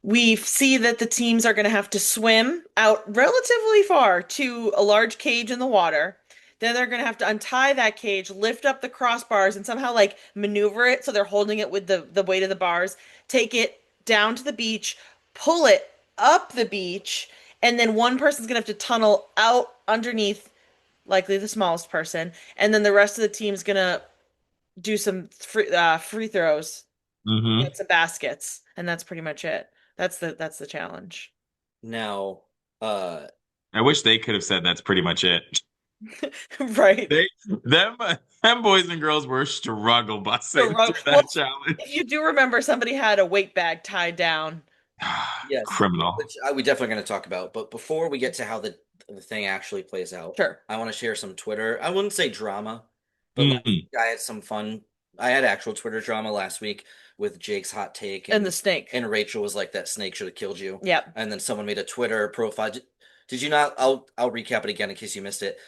We see that the teams are going to have to swim out relatively far to a large cage in the water. Then they're going to have to untie that cage, lift up the crossbars, and somehow like maneuver it so they're holding it with the weight of the bars, take it down to the beach, pull it up the beach, and then one person's going to have to tunnel out underneath, likely the smallest person, and then the rest of the team's going to do some free throws,
Hmm.
get some baskets, and that's pretty much it. That's the challenge.
Now,
I wish they could have said that's pretty much it.
Right.
They, them, them boys and girls were struggle busting
So,
through
well,
that challenge.
if you do remember, somebody had a weight bag tied down.
yes,
Criminal.
which we definitely going to talk about. But before we get to how the thing actually plays out,
Sure.
I want to share some Twitter. I wouldn't say drama, but last week I had some fun. I had actual Twitter drama last week with Jake's hot take
And the snake.
and Rachel was like, "That snake should have killed you."
Yep.
And then someone made a Twitter profile. Did you not? I'll recap it again in case you missed it.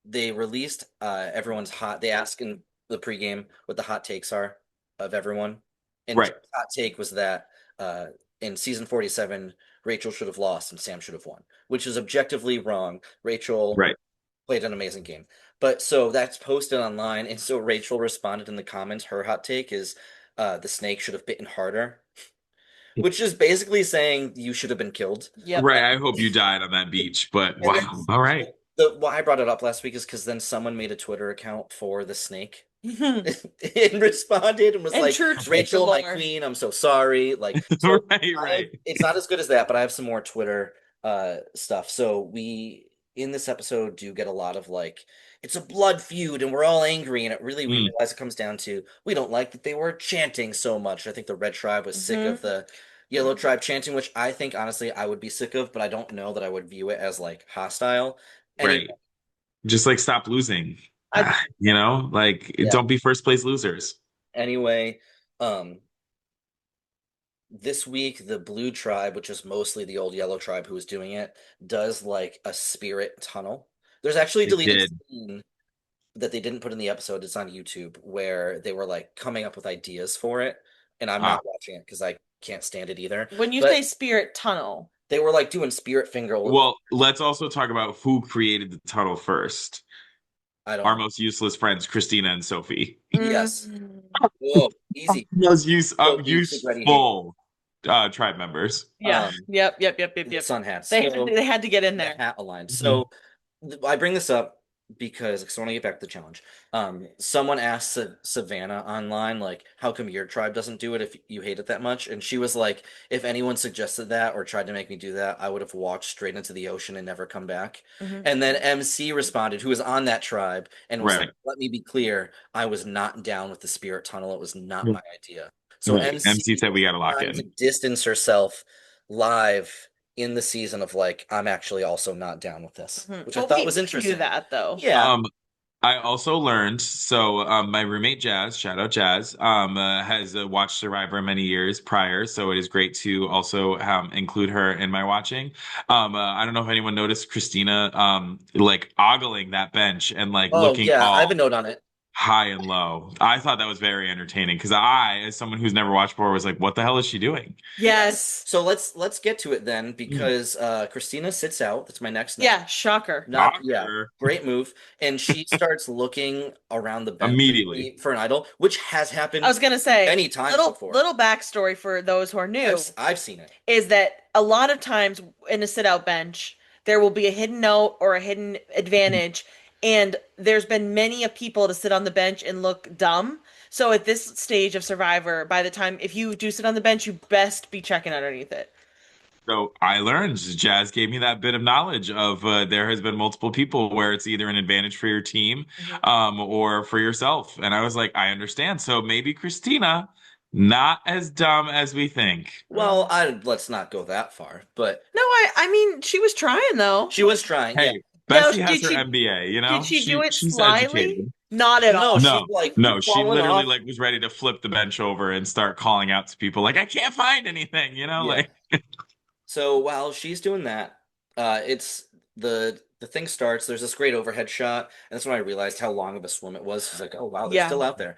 They released everyone's hot. They asked in the pregame what the hot takes are of everyone, and
Right.
Jake's hot take was that in season 47, Rachel should have lost and Sam should have won, which is objectively wrong. Rachel
Right.
played an amazing game. But so that's posted online, and so Rachel responded in the comments. Her hot take is the snake should have bitten harder, which is basically saying you should have been killed.
Yep.
Right. I hope you died on that beach, but
And
wow.
then-
All right.
Why I brought it up last week is because then someone made a Twitter account for the snake
And
and responded and was like,
true to
"Rachel, my
lore.
queen, I'm so sorry." Like, so
Right.
it's not as good as that, but I have some more Twitter stuff. So we in this episode do get a lot of like, it's a blood feud and we're all angry, and it really we realize it comes down to we don't like that they were chanting so much. I think the Red Tribe was sick of the Yellow Tribe chanting, which I think honestly I would be sick of, but I don't know that I would view it as like hostile.
Right. Just like stop losing.
I-
Like
Yeah.
don't be first place losers.
Anyway, this week the Blue Tribe, which is mostly the old Yellow Tribe who was doing it, does like a spirit tunnel. There's actually a
They
deleted
did.
scene that they didn't put in the episode. It's on YouTube where they were like coming up with ideas for it, and I'm not watching it because I can't stand it either.
When you
But
say spirit tunnel,
they were like doing spirit finger.
Well, let's also talk about who created the tunnel first.
I don't
Our
know.
most useless friends, Christina and Sophie.
Yes.
Mm.
Whoa, easy.
Most
So easy, ready,
useful tribe members.
Yeah. Yep.
Sun hats.
They
So-
they had to get in
the
there.
hat aligned. So I bring this up because I want to get back to the challenge. Someone asked Savannah online, like, how come your tribe doesn't do it if you hate it that much? And she was like, if anyone suggested that or tried to make me do that, I would have walked straight into the ocean and never come back. And then MC responded, who was on that tribe, and was
Right.
like, let me be clear, I was not down with the spirit tunnel. It was not my idea. So
Right. MC said we gotta lock
trying
in.
to distance herself live in the season of like, I'm actually also not down with this, which I
Well,
thought
we
was
do
interesting.
that though.
Yeah.
I also learned, so my roommate Jazz, shout out Jazz, has watched Survivor many years prior, so it is great to also include her in my watching. I don't know if anyone noticed Christina like ogling that bench and like looking
I
all
have a note on it.
high and low. I thought that was very entertaining because I, as someone who's never watched before, was like, what the hell is she doing?
Yes.
So let's get to it then, because Christina sits out. That's my next note.
Yeah. Shocker.
Shocker.
Great move. And she starts looking around the bench
Immediately.
for an idol, which has happened
I was gonna say
many times before.
Little backstory for those who are new
I've seen it.
is that a lot of times in a sit out bench there will be a hidden note or a hidden advantage. And there's been many of people to sit on the bench and look dumb. So at this stage of Survivor, by the time if you do sit on the bench, you best be checking underneath it.
So I learned, Jazz gave me that bit of knowledge of there has been multiple people where it's either an advantage for your team or for yourself. And I was like, I understand. So maybe Christina, not as dumb as we think.
Well, let's not go that far, but
No, I mean she was trying though.
she was trying.
Hey,
Yeah.
Bessie
Now,
has
did
her
she-
MBA, you know?
Did she do it
she's
slyly?
educated.
Not at all.
No,
No, she
falling
literally
off.
like was ready to flip the bench over and start calling out to people like, I can't find anything, you know?
Yeah.
Like
So while she's doing that, it's the thing starts. There's this great overhead shot, and that's when I realized how long of a swim it was. It's like, oh wow, they're
Yeah.
still out there.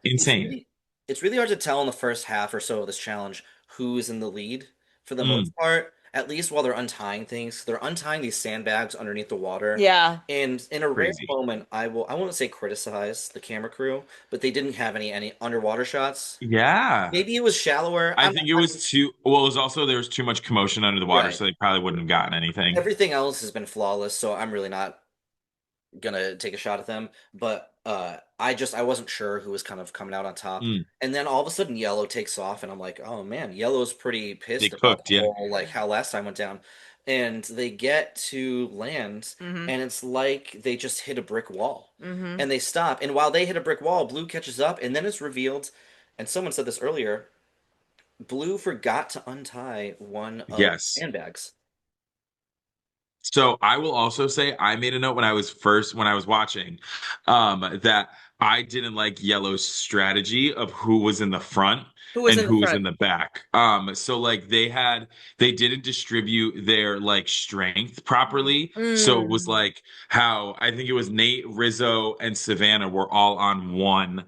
insane.
It's really hard to tell in the first half or so of this challenge who's in the lead for the
Mm.
most part, at least while they're untying things. They're untying these sandbags underneath the water.
Yeah.
And in a rare
Crazy.
moment, I won't say criticize the camera crew, but they didn't have any underwater shots.
Yeah.
Maybe it was shallower.
I think it was too, well, it was also, there was too much commotion under the water,
Right.
so they probably wouldn't have gotten anything.
Everything else has been flawless, so I'm really not gonna take a shot at them. But I wasn't sure who was kind of coming out on top.
Mm.
And then all of a sudden Yellow takes off, and I'm like, oh man, Yellow's pretty pissed
They
about
cooked,
the
yeah.
whole, like, how last time went down. And they get to land,
Mhm.
and it's like they just hit a brick wall.
Mhm.
And they stop. And while they hit a brick wall, Blue catches up, and then it's revealed, and someone said this earlier, Blue forgot to untie one of the
Yes.
sandbags.
So I will also say I made a note when I was watching, that I didn't like Yellow's strategy of who was in the front
Who was
and
in the
who was
front?
in the back. So like they didn't distribute their like strength properly. So it was
Mm.
like how I think it was Nate, Rizzo, and Savannah were all on one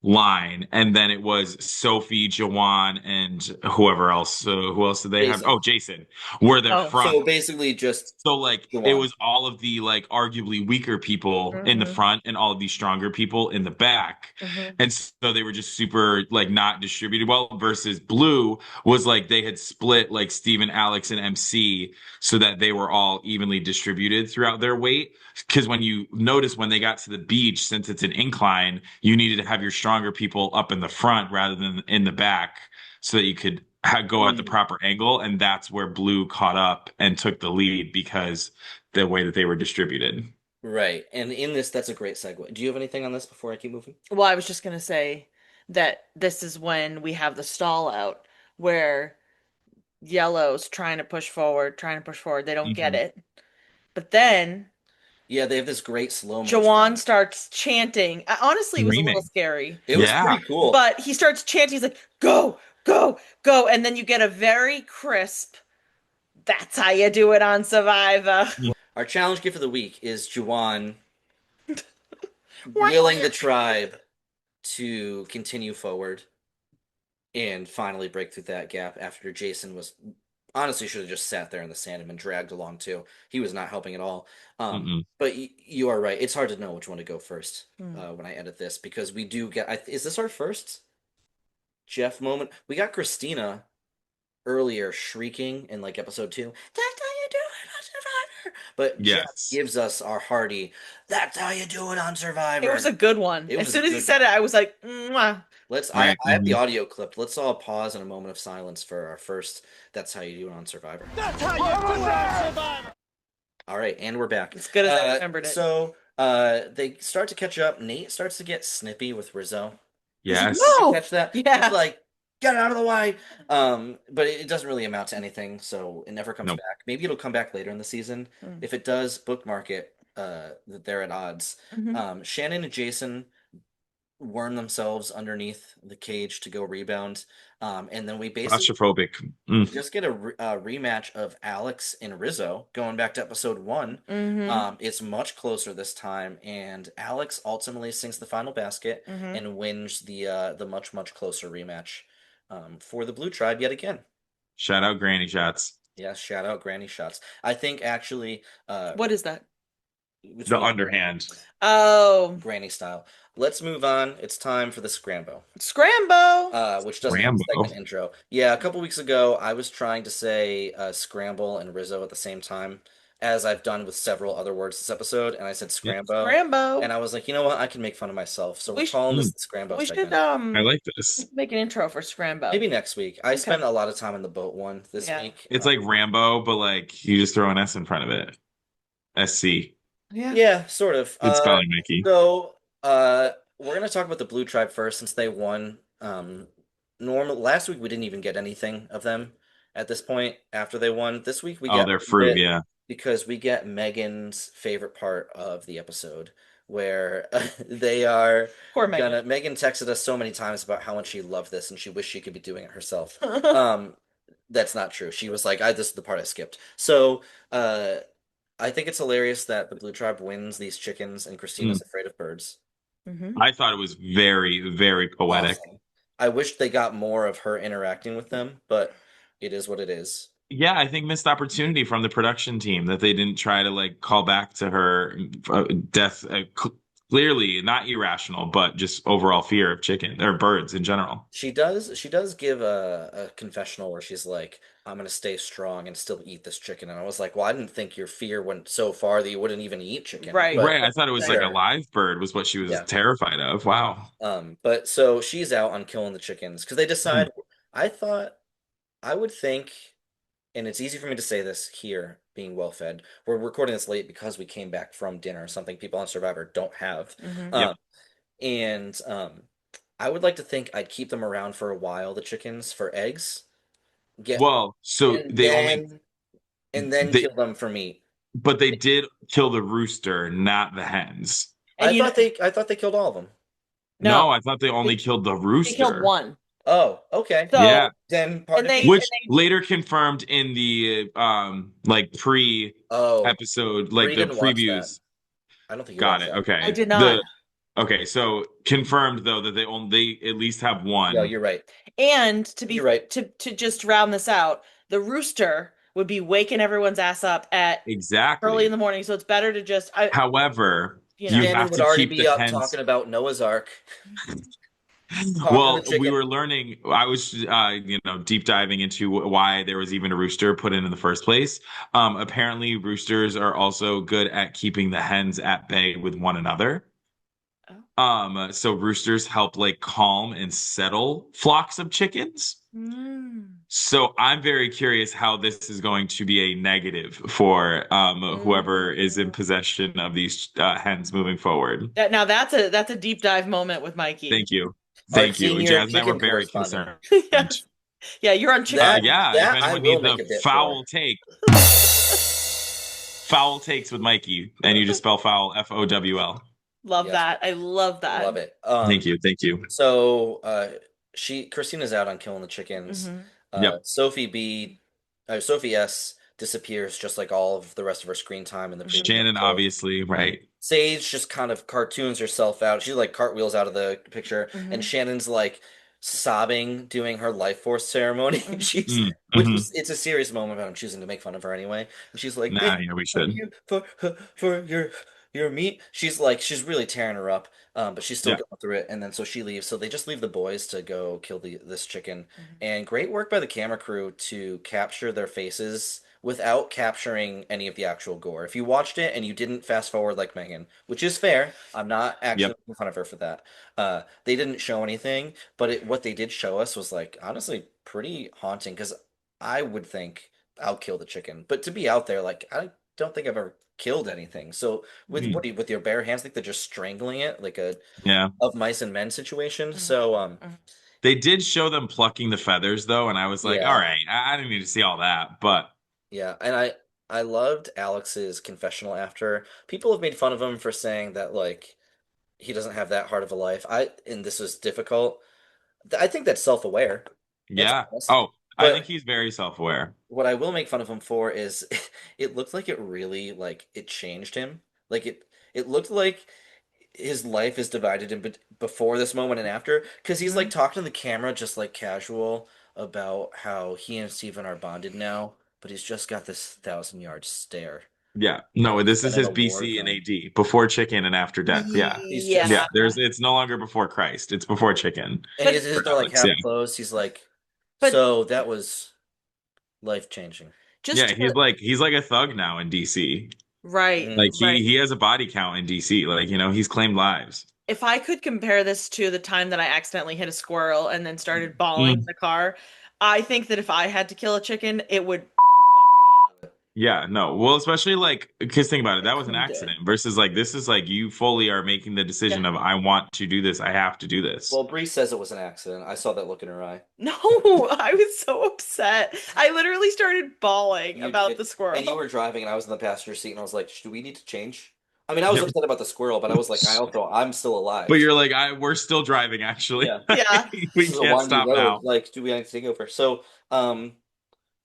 line, and then it was Sophie, Jawan, and whoever else. Who else did they have?
Jason.
Oh, Jason were their
Oh.
front.
So basically just
So like it
Jawan.
was all of the like arguably weaker people in the
Mhm.
front and all of these stronger people in the back.
Mhm.
And so they were just super like not distributed well versus Blue was like they had split like Steven, Alex, and MC so that they were all evenly distributed throughout their weight. Because when you notice when they got to the beach, since it's an incline, you needed to have your stronger people up in the front rather than in the back so that you could go at the proper angle, and that's where Blue caught up and took the lead because the way that they were distributed.
Right. And in this, that's a great segue. Do you have anything on this before I keep moving?
Well, I was just gonna say that this is when we have the stall out where Yellow's trying to push forward, trying to push forward. They don't get
Mhm.
it. But then
Yeah, they have this great slow motion.
Jawan starts chanting. Honestly, it was a little
Screaming.
scary.
It was
Yeah.
pretty cool.
But he starts chanting. He's like, "Go, go, go!" And then you get a very crisp. That's how you do it on Survivor.
Our challenge gift of the week is Juwan willing the tribe to continue forward and finally break through that gap after Jason was honestly should have just sat there in the sand and been dragged along too. He was not helping at all. But you are right. It's hard to know which one to go first when I edit this because we do get. Is this our first Jeff moment? We got Christina earlier shrieking in like episode 2. That's how you do it on Survivor. But Jeff
Yes.
gives us our hearty. That's how you do it on Survivor.
It was a good one.
It
As
was
soon
a
as he
good
said
one.
it, I was like, "Mwah."
I have the audio clipped. Let's all pause in a moment of silence for our first That's How You Do It on Survivor. That's how you do it on Survivor. All right, and we're back.
As good as I remembered it.
So they start to catch up. Nate starts to get snippy with Rizzo.
Yes.
Did you
No!
catch that?
Yeah.
He's like, get out of the way. But it doesn't really amount to anything, so it never comes
Nope.
back. Maybe it'll come back later in the season. If it does, bookmark it. That they're at odds.
Mhm.
Shannon and Jason worm themselves underneath the cage to go rebound. And then we basically
Claustrophobic.
just get a rematch of Alex and Rizzo going back to episode 1.
Mhm.
It's much closer this time, and Alex ultimately sinks the final basket
Mhm.
and wins the much closer rematch for the Blue Tribe yet again.
Shout out Granny Shots.
Yes, shout out Granny Shots. I think actually
What is that?
The underhand.
Oh,
Granny style. Let's move on. It's time for the Scrambo.
Scrambo.
Which doesn't have a
Scrambo.
segment intro. Yeah, a couple weeks ago, I was trying to say Scramble and Rizzo at the same time, as I've done with several other words this episode, and I said
Yeah.
Scrambo.
Scrambo.
And I was like, you know what? I can make fun of myself. So we're
We should-
calling this the Scrambo
We
segment.
should
I like this.
make an intro for Scrambo.
Maybe next week. I spent a lot of time in the boat one this
Yeah.
week.
It's like Rambo, but like you just throw an S in front of it. SC.
Yeah, sort of.
Good spelling, Mikey.
So, we're gonna talk about the Blue Tribe first since they won. Last week we didn't even get anything of them at this point after they won. This week we get
They're
a
fruit,
bit
yeah.
because we get Megan's favorite part of the episode where they are
Poor Megan.
Megan texted us so many times about how much she loved this and she wished she could be doing it herself. That's not true. She was like, this is the part I skipped. So, I think it's hilarious that the Blue Tribe wins these chickens and Christina's afraid of birds.
Mhm.
I thought it was very, very poetic.
Awesome. I wish they got more of her interacting with them, but it is what it is.
Yeah, I think missed opportunity from the production team that they didn't try to like call back to her death. Clearly not irrational, but just overall fear of chicken or birds in general.
She does give a confessional where she's like, I'm gonna stay strong and still eat this chicken. And I was like, well, I didn't think your fear went so far that you wouldn't even eat chicken.
Right.
But
Right. I thought it was like a
sure.
live bird was what she was
Yeah.
terrified of. Wow.
But so she's out on killing the chickens because they decide. I thought I would think, and it's easy for me to say this here, being well fed. We're recording this late because we came back from dinner, something people on Survivor don't have.
Mhm.
Um, and I would like to think I'd keep them around for a while, the chickens, for eggs. Get
Well, so
and
they only
then
they
kill them for meat.
but they did kill the rooster, not the hens.
And
I thought they killed all of them.
No, I thought they only killed the
They
rooster.
killed one.
Oh, okay.
So
Yeah.
Then pardon me.
Which later confirmed in the like pre episode, like
Bree
the
didn't watch that.
previews.
I don't think you
Got
watched
it.
that.
Okay.
I did not.
Okay, so confirmed though that they at least have one.
Yeah, you're right.
And to be
You're right.
to just round this out, the rooster would be waking everyone's ass up at
Exactly.
early in the morning. So it's better to just
However,
you
you
know.
Shannon
have
would
to
already
keep
be
the
up
hens.
talking about Noah's Ark.
Well,
to the
we
chicken.
were learning. I was, deep diving into why there was even a rooster put in the first place. Apparently, roosters are also good at keeping the hens at bay with one another. So roosters help like calm and settle flocks of chickens. So I'm very curious how this is going to be a negative for whoever is in possession of these hens moving forward.
Now that's a deep dive moment with Mikey.
Thank you.
Our
Thank you.
senior
Jazz and I were
chicken
very
correspondent.
concerned.
Yes. Yeah, you're on chicken.
Yeah,
that
if
I
anyone
will
needs
make a
a
bit
foul
for.
take, foul takes with Mikey, and you just spell foul FOWL.
Love
Yes.
that. I love that.
Love it.
Thank you.
So Christina's out on killing the chickens.
Mhm.
Sophie S disappears just like all of the rest of her screen time in the previous
Shannon,
episode.
obviously, right.
Sage just kind of cartoons herself out. She like cartwheels out of the picture, and Shannon's like sobbing, doing her life force ceremony. It's a serious moment, but I'm choosing to make fun of her anyway. And she's like,
Nah, yeah, we should.
thank you for your meat. She's really tearing her up, but she's still
Yeah.
going through it. And then so she leaves. So they just leave the boys to go kill this chicken. And great work by the camera crew to capture their faces without capturing any of the actual gore. If you watched it and you didn't fast forward like Megan, which is fair, I'm not actually making fun of her for that. They didn't show anything, but what they did show us was like honestly pretty haunting because I would think I'll kill the chicken, but to be out there, like I don't think I've ever killed anything. So with your bare hands, I think they're just strangling it like a of mice and men situation. So
they did show them plucking the feathers though, and I was like, all right, I didn't need to see all that, but
yeah, and I loved Alex's confessional after. People have made fun of him for saying that like he doesn't have that hard of a life. And this was difficult. I think that's self-aware.
Yeah.
Honest.
I think he's very self-aware.
What I will make fun of him for is it looked like it really like it changed him. Like it looked like his life is divided in before this moment and after because he's like talking to the camera just like casual about how he and Steven are bonded now, but he's just got this 1,000-yard stare.
Yeah. No, this is his
been in a war
BC and
zone.
AD, before chicken and after death. Yeah.
Yeah.
It's no longer before Christ. It's before chicken.
And they're like half closed. He's like, so that was life-changing.
He's like a thug now in DC.
Right.
Like he has a body count in DC. Like, he's claimed lives.
If I could compare this to the time that I accidentally hit a squirrel and then started bawling in the car, I think that if I had to kill a chicken, it would.
Yeah, no. Well, especially like, because think about it, that was an accident versus like, this is like you fully are making the decision of, I want to do this. I have to do this.
Well, Bree says it was an accident. I saw that look in her eye.
No, I was so upset. I literally started bawling about the squirrel.
And you were driving and I was in the passenger seat and I was like, do we need to change? I mean, I was upset about the squirrel, but I was like, I'm still alive.
But you're like, we're still driving actually.
Yeah.
We can't stop now.
Like, do we need to take over? So,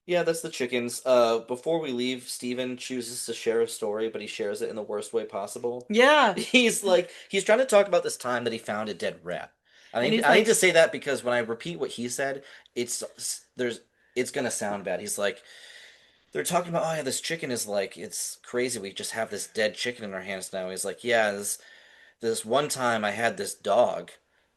yeah, that's the chickens. Before we leave, Steven chooses to share a story, but he shares it in the worst way possible.
Yeah.
He's trying to talk about this time that he found a dead rat. I
And
need
he's
I need
like,
to say that because when I repeat what he said, it's gonna sound bad. He's like, they're talking about, oh yeah, this chicken is like, it's crazy. We just have this dead chicken in our hands now. He's like, yeah, this one time I had this dog,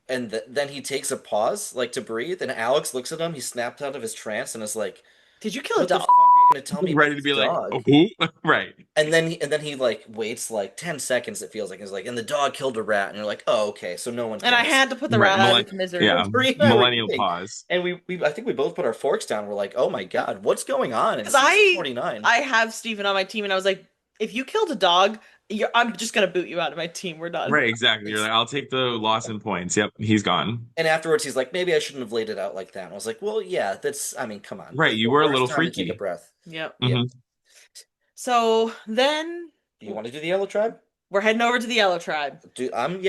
and then he takes a pause, like to breathe, and Alex looks at him. He snaps out of his trance and is like,
did you kill a
"What the
dog?
fuck are you gonna tell me about
Ready to
this
be like,
dog?"
who? Right.
And then he like waits like 10 seconds. It feels like he's like, and the dog killed a rat, and you're like, oh okay, so no one
And I
cares.
had to put the
Right.
rat out of its misery.
Yeah.
We were
Millennial
eating,
pause.
and I think we both put our forks down. We're like, oh my god, what's going on? And
Because
it's 49.
I have Steven on my team, and I was like, if you killed a dog, I'm just gonna boot you out of my team. We're done.
Right, exactly. You're like, I'll take the loss in points. Yep, he's gone.
And afterwards, he's like, maybe I shouldn't have laid it out like that. And I was like, well, yeah, I mean, come on.
Right,
This is
you
the
were a
worst
little
time to take a
freaky.
breath.
Yep.
Yeah.
Mhm.
So then
Do you want to do the yellow tribe?
we're heading over to the Yellow Tribe.
I'm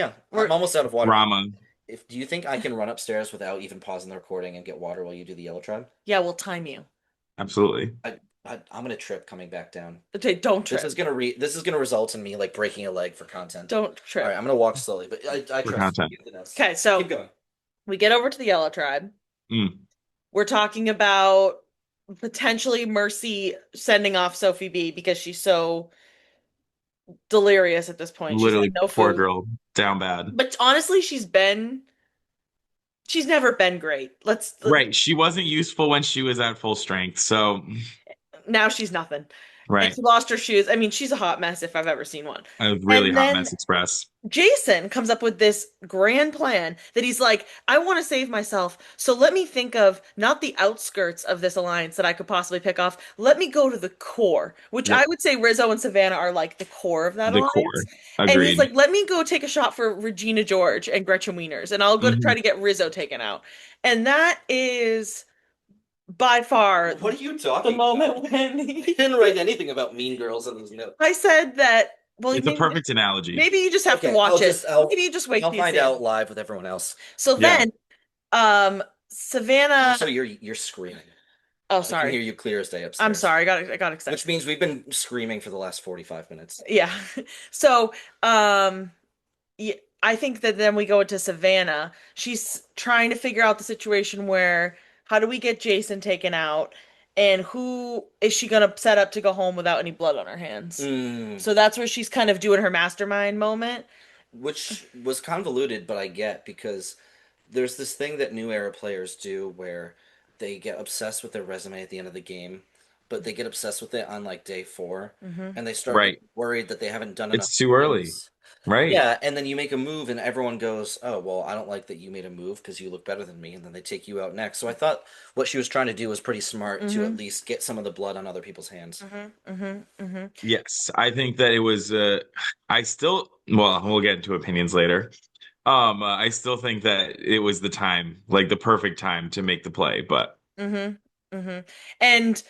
almost out of water.
Drama.
Do you think I can run upstairs without even pausing the recording and get water while you do the yellow tribe?
Yeah, we'll time you.
Absolutely.
I'm gonna trip coming back down.
Okay, don't trip.
This is gonna result in me like breaking a leg for content.
Don't trip.
All right, I'm gonna walk slowly, but I
For
trust
content.
you.
Okay, so
Keep going.
we get over to the Yellow Tribe.
Mm.
We're talking about potentially Mercy sending off Sophie B because she's so delirious at this point.
Literally,
She's had no
poor
food.
girl, down bad.
But honestly, she's never been great.
Right, she wasn't useful when she was at full strength, so
Now she's nothing. And
right.
she lost her shoes. I mean, she's a hot mess if I've ever seen one.
A really
And
hot
then
mess express.
Jason comes up with this grand plan that he's like, I want to save myself. So let me think of not the outskirts of this alliance that I could possibly pick off. Let me go to the core, which
Yep.
I would say Rizzo and Savannah are like the core of that
The
alliance.
core.
And he's
Agreed.
like, let me go take a shot for Regina George and Gretchen Wieners, and I'll go to
Mhm.
try to get Rizzo taken out. And that is by far
What are you
the
talking
moment
about?
when
I didn't write anything about Mean Girls in those notes.
I said that. Well,
It's a perfect analogy.
maybe you just have to
Okay,
watch it.
I'll
Maybe you just wait
I'll
till you
find
see it.
out live with everyone else.
So
Yeah.
then, Savannah.
So you're screaming.
Oh,
I can
sorry.
hear you clear as day upstairs.
I'm sorry. I got excited.
Which means we've been screaming for the last 45 minutes.
Yeah. So, yeah, I think that then we go into Savannah. She's trying to figure out the situation where how do we get Jason taken out, and who is she gonna set up to go home without any blood on her hands? So that's where she's kind of doing her mastermind moment.
Which was convoluted, but I get because there's this thing that new era players do where they get obsessed with their resume at the end of the game, but they get obsessed with it on like day 4, and they start
Right.
worried that they haven't done enough.
It's too early.
things.
Right.
Yeah, and then you make a move, and everyone goes, "Oh, well, I don't like that you made a move because you look better than me," and then they take you out next. So I thought what she was trying to do was pretty smart to at least get some of the blood on other people's hands.
Yes, I think that it was. I still. Well, we'll get into opinions later. I still think that it was the time, like the perfect time to make the play. But
And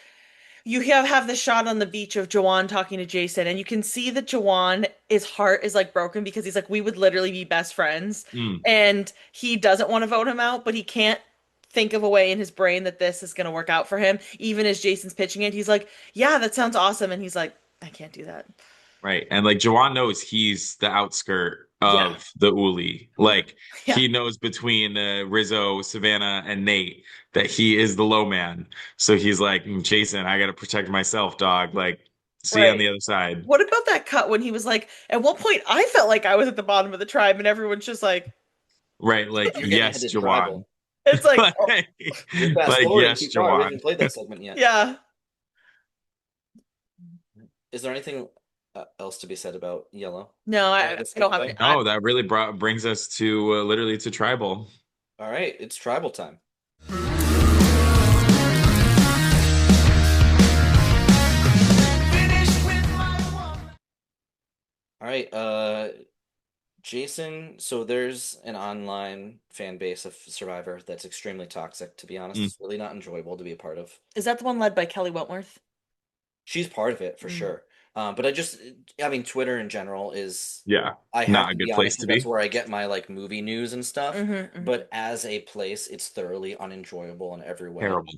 you have the shot on the beach of Jawan talking to Jason, and you can see that Jawan, his heart is like broken because he's like, we would literally be best friends. And he doesn't want to vote him out, but he can't think of a way in his brain that this is going to work out for him. Even as Jason's pitching it, he's like, yeah, that sounds awesome. And he's like, I can't do that.
right, and like Jawan knows he's the outskirt of the Uli. Like he knows between Rizzo, Savannah, and Nate that he is the low man. So he's like, Jason, I got to protect myself, dog. Like, see you on the other side.
What about that cut when he was like, at one point I felt like I was at the bottom of the tribe, and everyone's just like,
Right, like
You're getting
yes,
headed
Jawan.
tribal.
it's like, oh,
You're fast
Like
forwarding
yes,
too far. We
Jawan.
haven't played that segment yet.
yeah.
Is there anything else to be said about Yellow?
No, I
Let's
don't
get
have
it.
any.
Oh, that really brings us to literally to tribal.
All right, it's tribal time. All right, Jason, so there's an online fan base of Survivor that's extremely toxic, to be honest. It's really not enjoyable to be a part of.
Is that the one led by Kelly Wentworth?
She's part of it for sure. But I mean, Twitter in general is I have
not a
to
good
be
place
honest,
to
that's
be.
where I get my like movie news and stuff.
Mm-hmm.
But as a place, it's thoroughly unenjoyable in every way.
Terrible.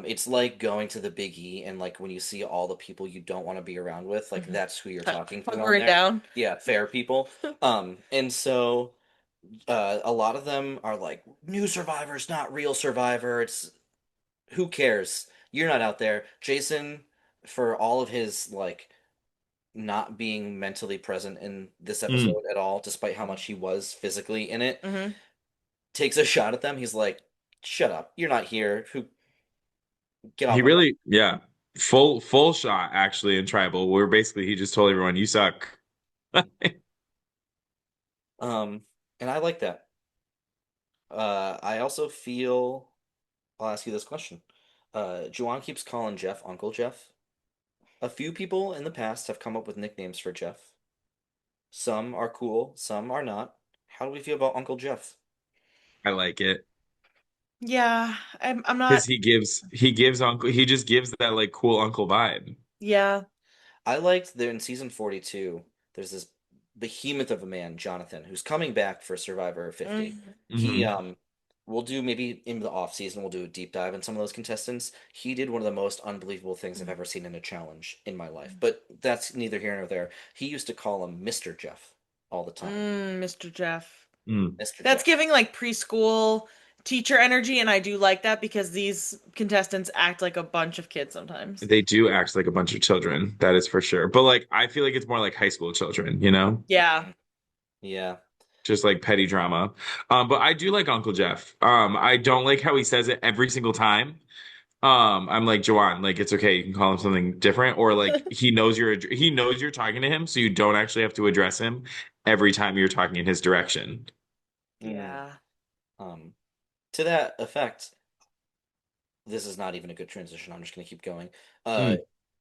It's like going to the Big E and like when you see all the people you don't want to be around with, like that's who you're talking to on
Hunkering
there.
down.
Yeah, fair people. And so A lot of them are like, new Survivor's not real Survivor. It's who cares? You're not out there. Jason, for all of his like not being mentally present in this
Mm.
episode at all, despite how much he was physically in it,
Hmm.
takes a shot at them. He's like, "Shut up! You're not here. Who get
He
off my
really, yeah, full shot actually in Tribal, where basically he just told everyone, "You suck."
And I like that. I also feel I'll ask you this question. Juwan keeps calling Jeff Uncle Jeff. A few people in the past have come up with nicknames for Jeff. Some are cool, some are not. How do we feel about Uncle Jeff?
I like it
Yeah, I'm not.
because he just gives that like cool uncle vibe.
Yeah.
I liked there in season 42, there's this behemoth of a man, Jonathan, who's coming back for Survivor 50.
Mm.
He
Hmm.
we'll do maybe in the off season, we'll do a deep dive in some of those contestants. He did one of the most unbelievable things I've ever seen in a challenge in my life. But that's neither here nor there. He used to call him Mr. Jeff all the time.
Mr. Jeff.
Mm.
Mr.
That's
Jeff.
giving like preschool teacher energy, and I do like that because these contestants act like a bunch of kids sometimes.
They do act like a bunch of children, that is for sure. But like, I feel like it's more like high school children, you know?
Yeah.
Yeah.
Just like petty drama. But I do like Uncle Jeff. I don't like how he says it every single time. I'm like, Joanne, like it's okay, you can call him something different, or like he knows you're talking to him, so you don't actually have to address him every time you're talking in his direction.
Mm.
Yeah.
Um, to that effect, this is not even a good transition. I'm just going to keep going. Uh,
Mm.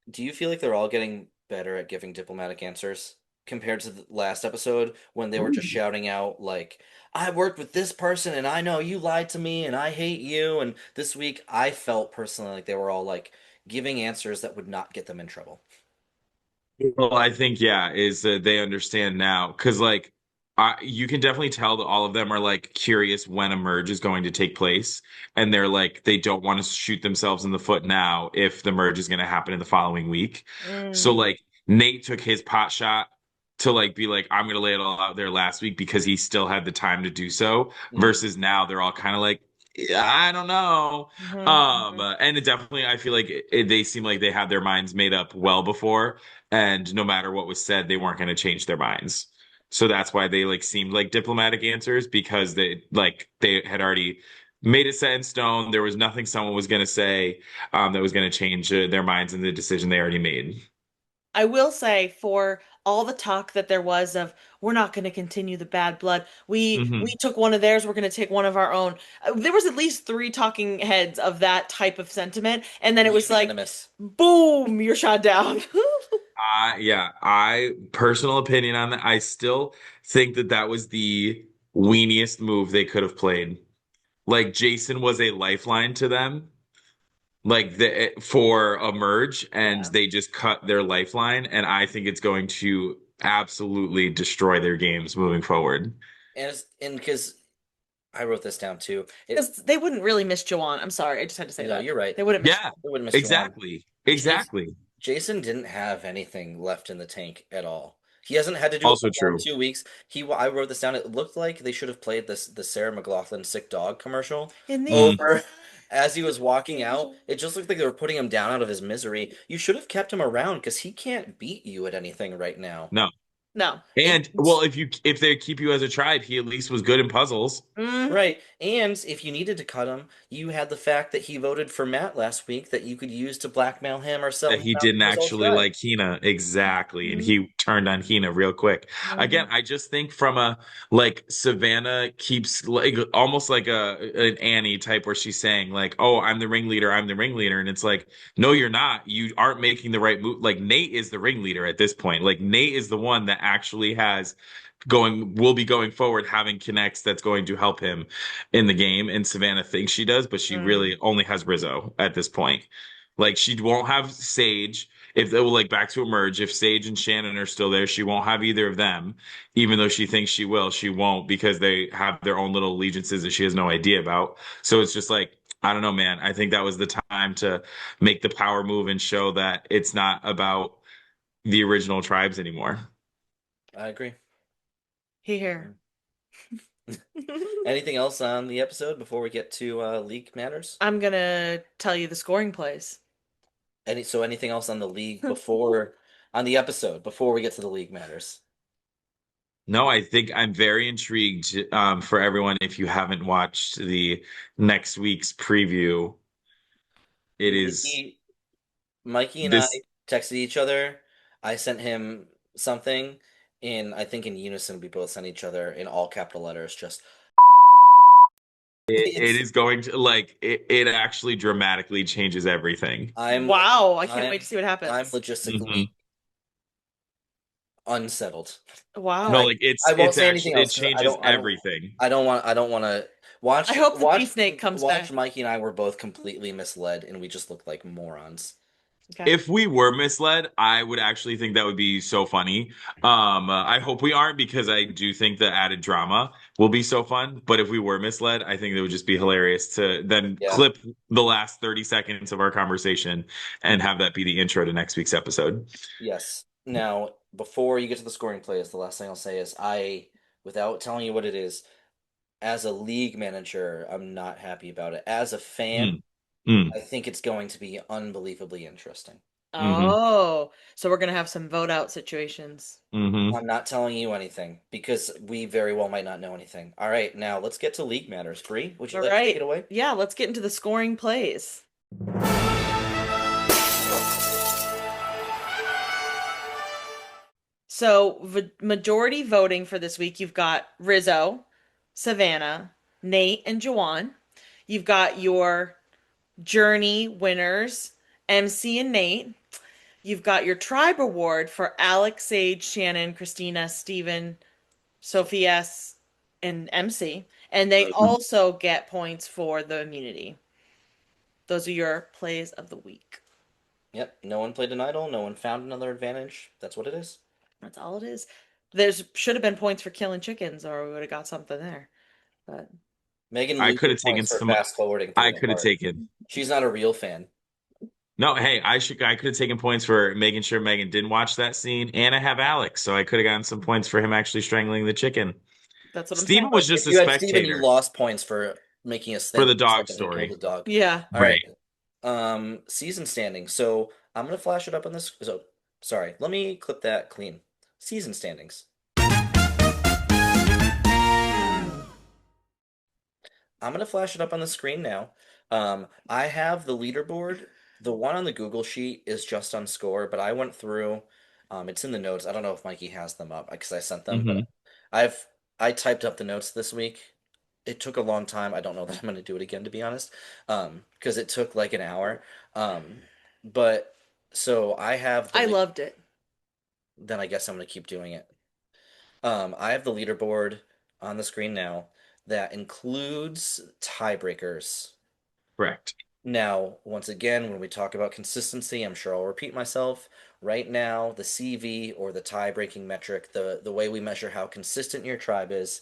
do you feel like they're all getting better at giving diplomatic answers compared to the last episode when they were just shouting out like, "I worked with this person and I know you lied to me and I hate you." And this week, I felt personally like they were all like giving answers that would not get them in trouble.
Well, I think yeah, is that they understand now because like you can definitely tell that all of them are like curious when a merge is going to take place, and they're like they don't want to shoot themselves in the foot now if the merge is going to happen in the following week. So
Mm.
like Nate took his pot shot to like be like I'm going to lay it all out there last week because he still had the time to do so,
Mm.
versus now they're all kind of like yeah, I don't know.
Mhm.
And it definitely, I feel like they seem like they had their minds made up well before, and no matter what was said, they weren't going to change their minds. So that's why they like seemed like diplomatic answers because they had already made it set in stone. There was nothing someone was going to say that was going to change their minds and the decision they already made.
I will say for all the talk that there was of we're not going to continue the bad blood. We
Hmm.
took one of theirs, we're going to take one of our own. There was at least three talking heads of that type of sentiment, and then it was like
Unanimous.
boom, you're shot down.
Yeah, I personal opinion on that. I still think that that was the weeniest move they could have played. Like Jason was a lifeline to them like for a merge, and
Yeah.
they just cut their lifeline, and I think it's going to absolutely destroy their games moving forward.
And because I wrote this down too.
Because they wouldn't really miss Joanne. I'm sorry, I just had to say
No,
that.
you're right.
They wouldn't miss
Yeah,
Joanne.
It wouldn't, Mr. Juan.
exactly.
Jason,
Exactly.
Jason didn't have anything left in the tank at all. He hasn't had to do a
Also
football in
true.
2 weeks. I wrote this down. It looked like they should have played the Sarah McLachlan sick dog commercial
In the
Mm,
over as he was walking out. It just looked like they were putting him down out of his misery. You should have kept him around because he can't beat you at anything right now.
no.
No.
And
And
well, if they keep you as a tribe, he at least was good in puzzles.
mm,
Right. And if you needed to cut him, you had the fact that he voted for Matt last week that you could use to blackmail him or sell
That
him
he
out
didn't
to his whole
actually
tribe.
like Hina exactly, and
mm,
he turned on Hina real quick. Again,
mm.
I just think from a like Savannah keeps like almost like an Annie type where she's saying like, "Oh, I'm the ringleader," and it's like, "No, you're not. You aren't making the right move." Like Nate is the ringleader at this point. Like Nate is the one that actually has will be going forward having connects that's going to help him in the game, and Savannah thinks she does, but she
Mm.
really only has Rizzo at this point. Like she won't have Sage if they will like back to emerge. If Sage and Shannon are still there, she won't have either of them. Even though she thinks she will, she won't because they have their own little allegiances that she has no idea about. So it's just like I don't know, man. I think that was the time to make the power move and show that it's not about the original tribes anymore.
I agree.
Here.
Anything else on the episode before we get to league matters?
I'm gonna tell you the scoring plays.
Anything else on the league before on the episode before we get to the league matters?
No, I think I'm very intrigued for everyone. If you haven't watched the next week's preview, it is
Mikey and I
this.
texted each other. I sent him something, and I think in unison we both sent each other in all capital letters. Just
It is going to it actually dramatically changes everything.
Wow, I can't wait to see what happens.
I'm logistically unsettled.
Wow.
No, like
I won't
it's
say
actually
anything else.
it changes everything.
I don't want to watch.
I hope the
watch,
pea snake comes
watch
back.
Mikey and I were both completely misled, and we just looked like morons.
Okay.
If we were misled, I would actually think that would be so funny. I hope we aren't because I do think the added drama will be so fun. But if we were misled, I think it would just be hilarious to then clip the last 30 seconds of our conversation and have that be the intro to next week's episode.
Yes. Now, before you get to the scoring plays, the last thing I'll say is without telling you what it is, as a league manager, I'm not happy about it. As a fan, I think it's going to be unbelievably interesting.
Oh, so we're gonna have some vote out situations.
I'm not telling you anything because we very well might not know anything. All right, now let's get to league matters. Bree, would you like to take it away?
Yeah, let's get into the scoring plays. So, majority voting for this week, you've got Rizzo, Savannah, Nate, and Jawan. You've got your Journey winners, MC and Nate. You've got your Tribe Award for Alex, Sage, Shannon, Christina, Steven, Sophie S, and MC. And they also get points for the immunity. Those are your plays of the week.
Yep, no one played an idol, no one found another advantage. That's what it is.
That's all it is. There's should have been points for killing chickens, or we would have got something there. But
Megan,
I could have taken
for
some.
fast forwarding.
I could have taken.
She's not a real fan.
No, hey, I could have taken points for making sure Megan didn't watch that scene, and I have Alex, so I could have gotten some points for him actually strangling the chicken.
That's what I'm
Steven
saying.
was just
If
a
you had Steven,
spectator
you lost points for making us think
for the dog
that he
story.
killed the dog.
Yeah.
All right. Season standings. So I'm gonna flash it up on this. So sorry, let me clip that clean. Season standings. I'm gonna flash it up on the screen now. I have the leaderboard. The one on the Google sheet is just on score, but I went through. It's in the notes. I don't know if Mikey has them up because I sent them, but I typed up the notes this week. It took a long time. I don't know that I'm gonna do it again, to be honest, because it took like an hour. But so I have.
I loved it.
Then I guess I'm gonna keep doing it. I have the leaderboard on the screen now that includes tiebreakers.
Correct.
Now, once again, when we talk about consistency, I'm sure I'll repeat myself. Right now, the CV or the tie-breaking metric, the way we measure how consistent your tribe is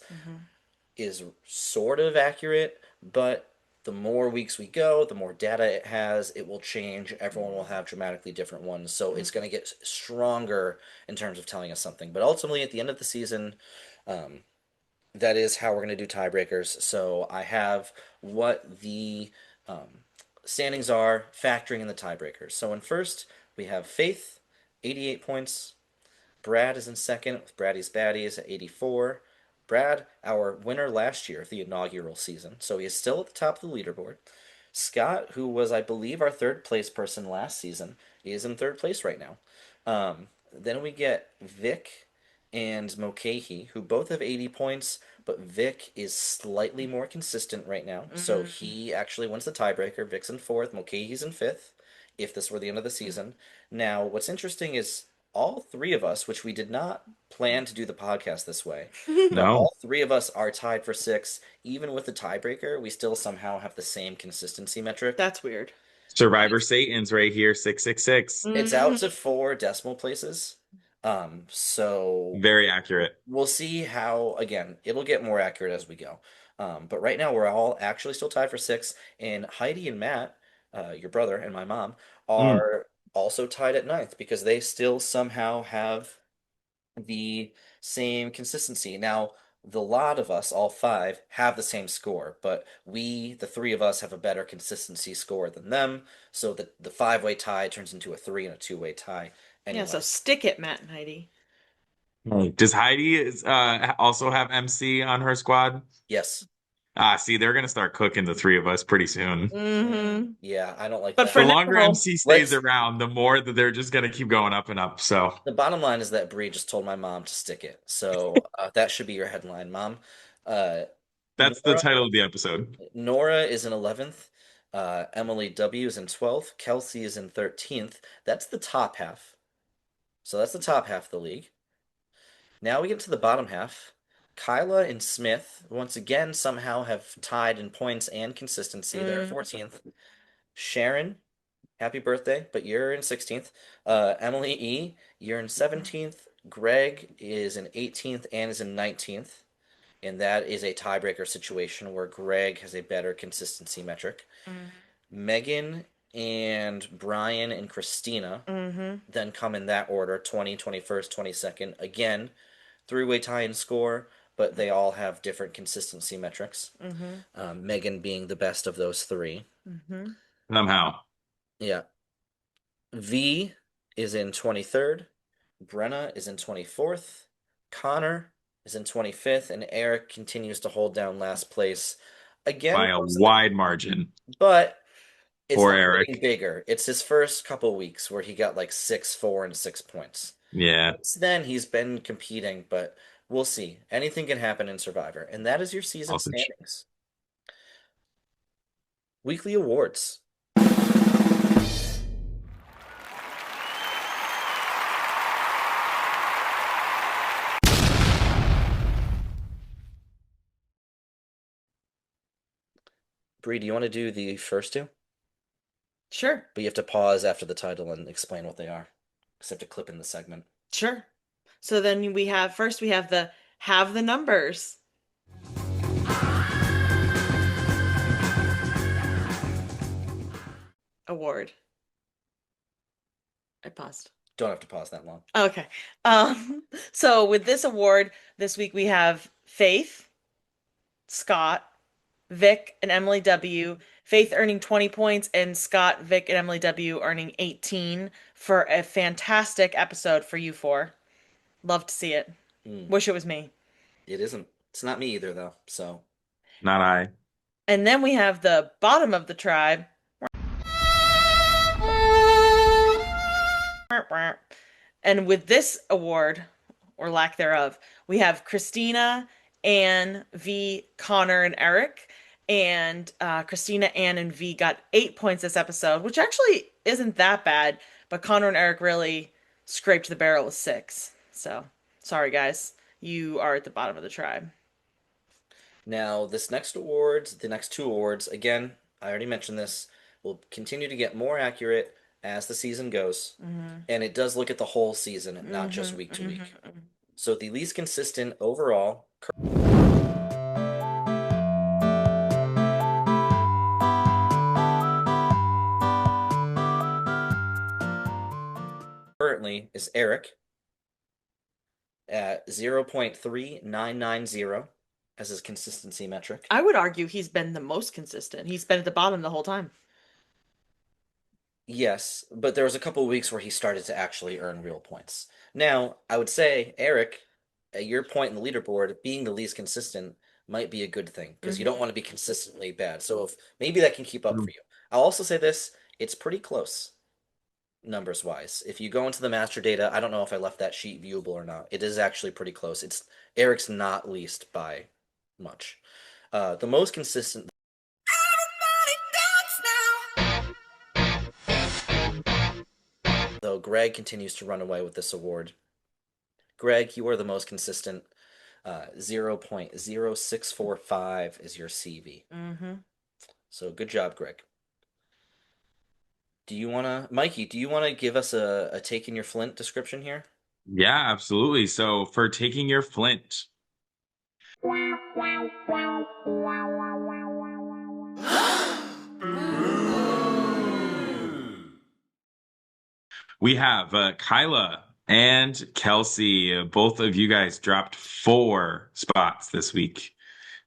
sort of accurate, but the more weeks we go, the more data it has, it will change. Everyone will have dramatically different ones. So it's going to get stronger in terms of telling us something. But ultimately, at the end of the season, that is how we're going to do tiebreakers. So I have what the standings are, factoring in the tiebreakers. So in first, we have Faith, 88 points. Brad is in second with Braddy's Baddies at 84. Brad, our winner last year of the inaugural season, so he is still at the top of the leaderboard. Scott, who was, I believe, our third place person last season, he is in third place right now. Then we get Vic and Mulcahy, who both have 80 points, but Vic is slightly more consistent right now, so he actually wins the tiebreaker. Vic's in fourth, Mulcahy's in fifth, if this were the end of the season. Now, what's interesting is all three of us, which we did not plan to do the podcast this way, but all three of us are tied for 6. Even with the tiebreaker, we still somehow have the same consistency metric.
That's weird.
Survivor Satan's right here, 666.
It's out to 4 decimal places. So
very accurate.
We'll see how, again, it'll get more accurate as we go. But right now we're all actually still tied for 6, and Heidi and Matt, your brother and my mom, are also tied at 9th because they still somehow have the same consistency. Now, The lot of us, all five, have the same score, but we, the three of us, have a better consistency score than them, so the five-way tie turns into a three and a two-way tie
Yeah, so
anyway.
stick it, Matt and Heidi.
Does Heidi also have MC on her squad?
Yes.
See, they're gonna start cooking the three of us pretty soon.
Mm-hmm.
Yeah, I don't like
But
that.
for
The longer
now,
MC stays
let's-
around, the more that they're just gonna keep going up and up. So
The bottom line is that Bree just told my mom to stick it, so that should be your headline, Mom.
that's the title of the episode.
Nora is in 11th. Emily W is in 12th. Kelsey is in 13th. That's the top half. So that's the top half of the league. Now we get to the bottom half. Kyla and Smith, once again, somehow have tied in points and consistency. They're 14th. Sharon, happy birthday, but you're in 16th. Emily E, you're in 17th. Greg is in 18th and is in 19th. And that is a tiebreaker situation where Greg has a better consistency metric. Megan and Brian and Christina then come in that order, 20, 21st, 22nd. Again, three-way tie in score, but they all have different consistency metrics. Megan being the best of those three.
Somehow.
Yeah. V is in 23rd. Brenna is in 24th. Connor is in 25th, and Eric continues to hold down last place again
By a wide margin.
but it's
Poor
not
Eric.
getting bigger. It's his first couple weeks where he got like 6, 4, and 6 points.
Yeah.
Since then he's been competing, but we'll see. Anything can happen in Survivor, and that is your season
Sausage.
standings. Weekly awards. Bree, do you want to do the first two?
sure,
But you have to pause after the title and explain what they are. Because I have to clip in the segment.
sure. So then we have the have the numbers. Award. I paused.
Don't have to pause that long.
Okay. So with this award, this week we have Faith, Scott, Vic, and Emily W. Faith earning 20 points, and Scott, Vic, and Emily W. earning 18 for a fantastic episode for you four. Love to see it. Wish it was me.
It isn't. It's not me either, though. So
Not I.
And then we have the bottom of the tribe. And with this award, or lack thereof, we have Christina, Anne, V, Connor, and Eric. And Christina, Anne, and V got 8 points this episode, which actually isn't that bad. But Connor and Eric really scraped the barrel with 6. So, sorry guys. You are at the bottom of the tribe.
now this next awards, the next two awards, again, I already mentioned this, will continue to get more accurate as the season goes. And it does look at the whole season, not just week to week. So the least consistent overall currently is Eric at 0.3990 as his consistency metric.
I would argue he's been the most consistent. He's been at the bottom the whole time.
Yes, but there was a couple of weeks where he started to actually earn real points. Now, I would say, Eric, at your point in the leaderboard, being the least consistent might be a good thing because you don't want to be consistently bad. So if maybe that can keep up for you. I'll also say this, it's pretty close numbers wise. If you go into the master data, I don't know if I left that sheet viewable or not. It is actually pretty close. It's Eric's not least by much. The most consistent though Greg continues to run away with this award. Greg, you are the most consistent. 0.0645 is your CV. So good job, Greg. Mikey, do you want to give us a take in your Flint description here?
Yeah, absolutely. So for taking your Flint. We have Kyla and Kelsey. Both of you guys dropped 4 spots this week.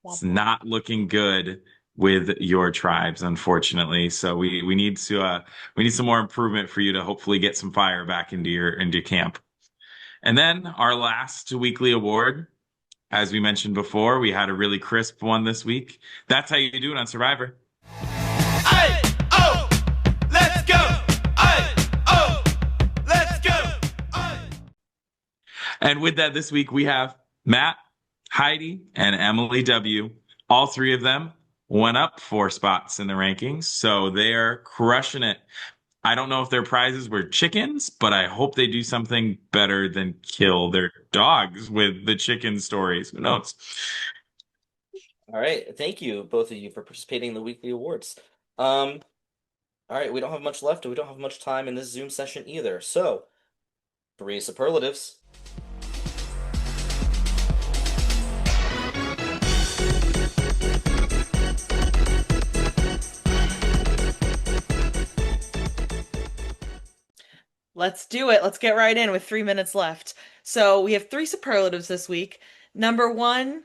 It's not looking good with your tribes, unfortunately. So we need some more improvement for you to hopefully get some fire back into your camp. And then our last weekly award, as we mentioned before, we had a really crisp one this week. That's how you do it on Survivor.
Let's go! Let's go!
And with that, this week we have Matt, Heidi, and Emily W. All 3 of them went up 4 spots in the rankings, so they're crushing it. I don't know if their prizes were chickens, but I hope they do something better than kill their dogs with the chicken stories. Who knows?
All right. Thank you, both of you, for participating in the weekly awards. All right. We don't have much left, and we don't have much time in this Zoom session either. So, 3 superlatives.
Let's do it. Let's get right in with 3 minutes left. So we have 3 superlatives this week. Number 1,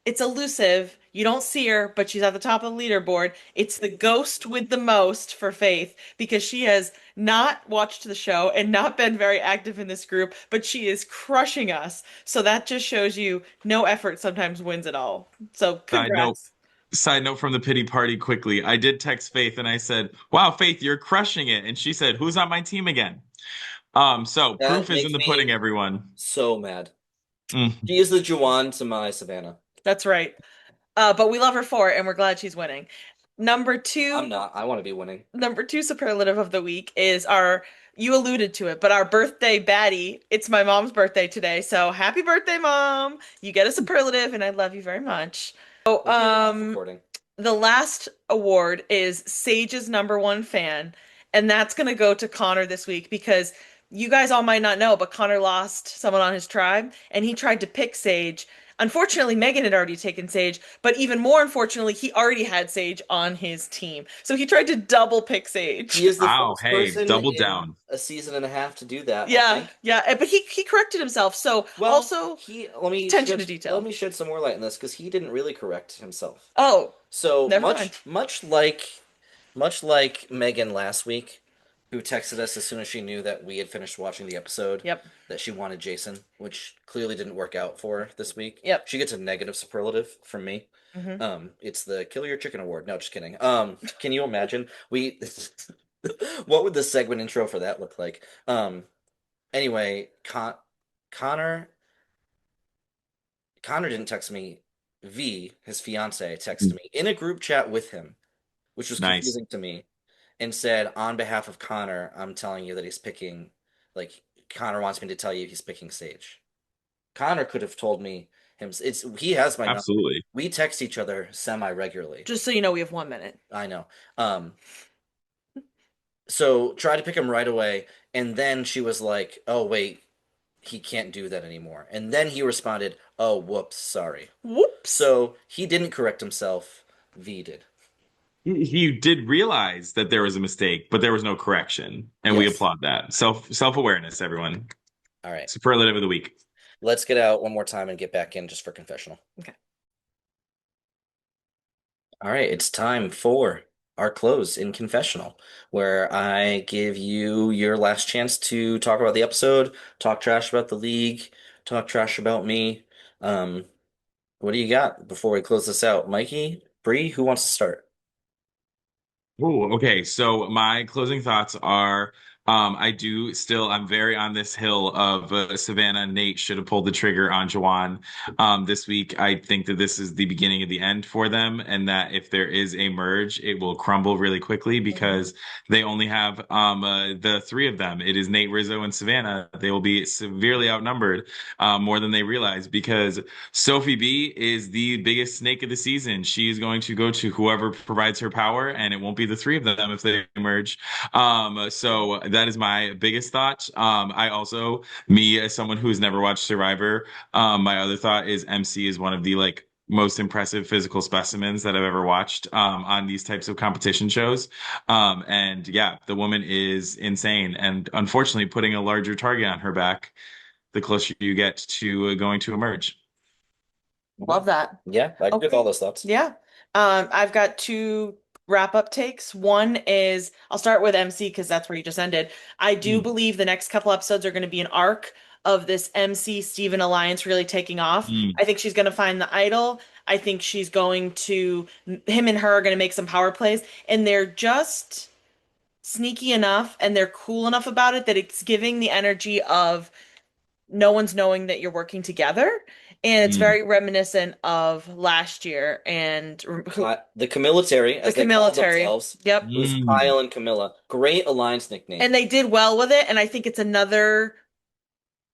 it's elusive. You don't see her, but she's at the top of the leaderboard. It's the ghost with the most for Faith, because she has not watched the show and not been very active in this group, but she is crushing us. So that just shows you no effort sometimes wins it all. So congrats.
Side note from the pity party quickly. I did text Faith and I said, "Wow, Faith, you're crushing it." And she said, "Who's on my team again?" So
That
proof is
makes
in the
me
pudding, everyone.
So mad. She is the Juwan to my Savannah.
That's right. But we love her for it, and we're glad she's winning. Number 2.
I'm not. I want to be winning.
Number 2 superlative of the week is you alluded to it, but our birthday baddie. It's my mom's birthday today, so happy birthday, Mom! You get a superlative, and I love you very much. So, the last award is Sage's #1 fan, and that's gonna go to Connor this week, because you guys all might not know, but Connor lost someone on his tribe, and he tried to pick Sage. Unfortunately, Megan had already taken Sage, but even more unfortunately, he already had Sage on his team. So he tried to double pick Sage.
He is the first person
double
in
down.
a season and a half to do that.
Yeah, but he corrected himself. So also, attention to detail.
Let me shed some more light on this, because he didn't really correct himself.
Oh,
so
never mind.
much like Megan last week, who texted us as soon as she knew that we had finished watching the episode.
Yep.
That she wanted Jason, which clearly didn't work out for her this week.
Yep.
She gets a negative superlative from me.
Mhm.
It's the Kill Your Chicken Award. No, just kidding. Can you imagine? What would the segment intro for that look like? Anyway, Connor didn't text me. V, his fiance, texted me in a group chat with him, which was confusing to me, and said, "On behalf of Connor, I'm telling you that he's picking, Connor wants me to tell you he's picking Sage." Connor could have told me he has my number. We text each other semi-regularly.
Just so you know, we have 1 minute.
I know. So try to pick him right away, and then she was like, "Oh wait, he can't do that anymore." And then he responded, "Oh, whoops, sorry."
Whoops.
So he didn't correct himself. V did.
He did realize that there was a mistake, but there was no correction, and we applaud that. Self-awareness, everyone.
All right.
Superlative of the week.
Let's get out one more time and get back in just for confessional.
Okay.
All right, it's time for our close in confessional, where I give you your last chance to talk about the episode, talk trash about the league, talk trash about me. What do you got before we close this out? Mikey, Bree, who wants to start?
Oh, okay. So my closing thoughts are, I'm very on this hill of Savannah and Nate should have pulled the trigger on Juwan this week. I think that this is the beginning of the end for them, and that if there is a merge, it will crumble really quickly, because they only have the 3 of them. It is Nate, Rizzo, and Savannah. They will be severely outnumbered, more than they realize, because Sophie B is the biggest snake of the season. She is going to go to whoever provides her power, and it won't be the 3 of them if they merge. So that is my biggest thought. I also, me as someone who has never watched Survivor, my other thought is MC is one of the most impressive physical specimens that I've ever watched on these types of competition shows. And yeah, the woman is insane. And unfortunately, putting a larger target on her back, the closer you get to going to emerge.
Love that.
Yeah, I agree with
Okay.
all those thoughts.
Yeah. I've got two wrap-up takes. One is I'll start with MC because that's where you just ended. I do believe the next couple episodes are going to be an arc of this MC Steven alliance really taking off. I think she's going to find the idol. I think she's going to him and her are going to make some power plays, and they're just sneaky enough and they're cool enough about it that it's giving the energy of no one's knowing that you're working together. And it's very reminiscent of last year and
The Camilitary, as they call themselves,
Yep.
was Kyle and Camilla. Great alliance nickname.
And they did well with it. And I think it's another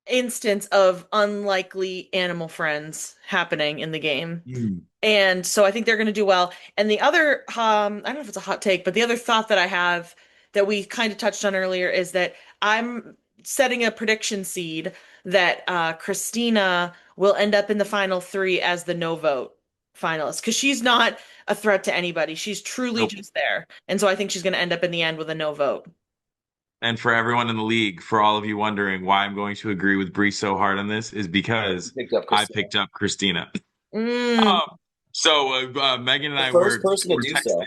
instance of unlikely animal friends happening in the game. And so I think they're going to do well. And the other, I don't know if it's a hot take, but the other thought that I have that we kind of touched on earlier is that I'm setting a prediction seed that Christina will end up in the final three as the no vote finalist because she's not a threat to anybody. She's truly just there. And so I think she's going to end up in the end with a no vote.
And for everyone in the league, for all of you wondering why I'm going to agree with Bree so hard on this, is because I picked up Christina. So Megan and I were texting.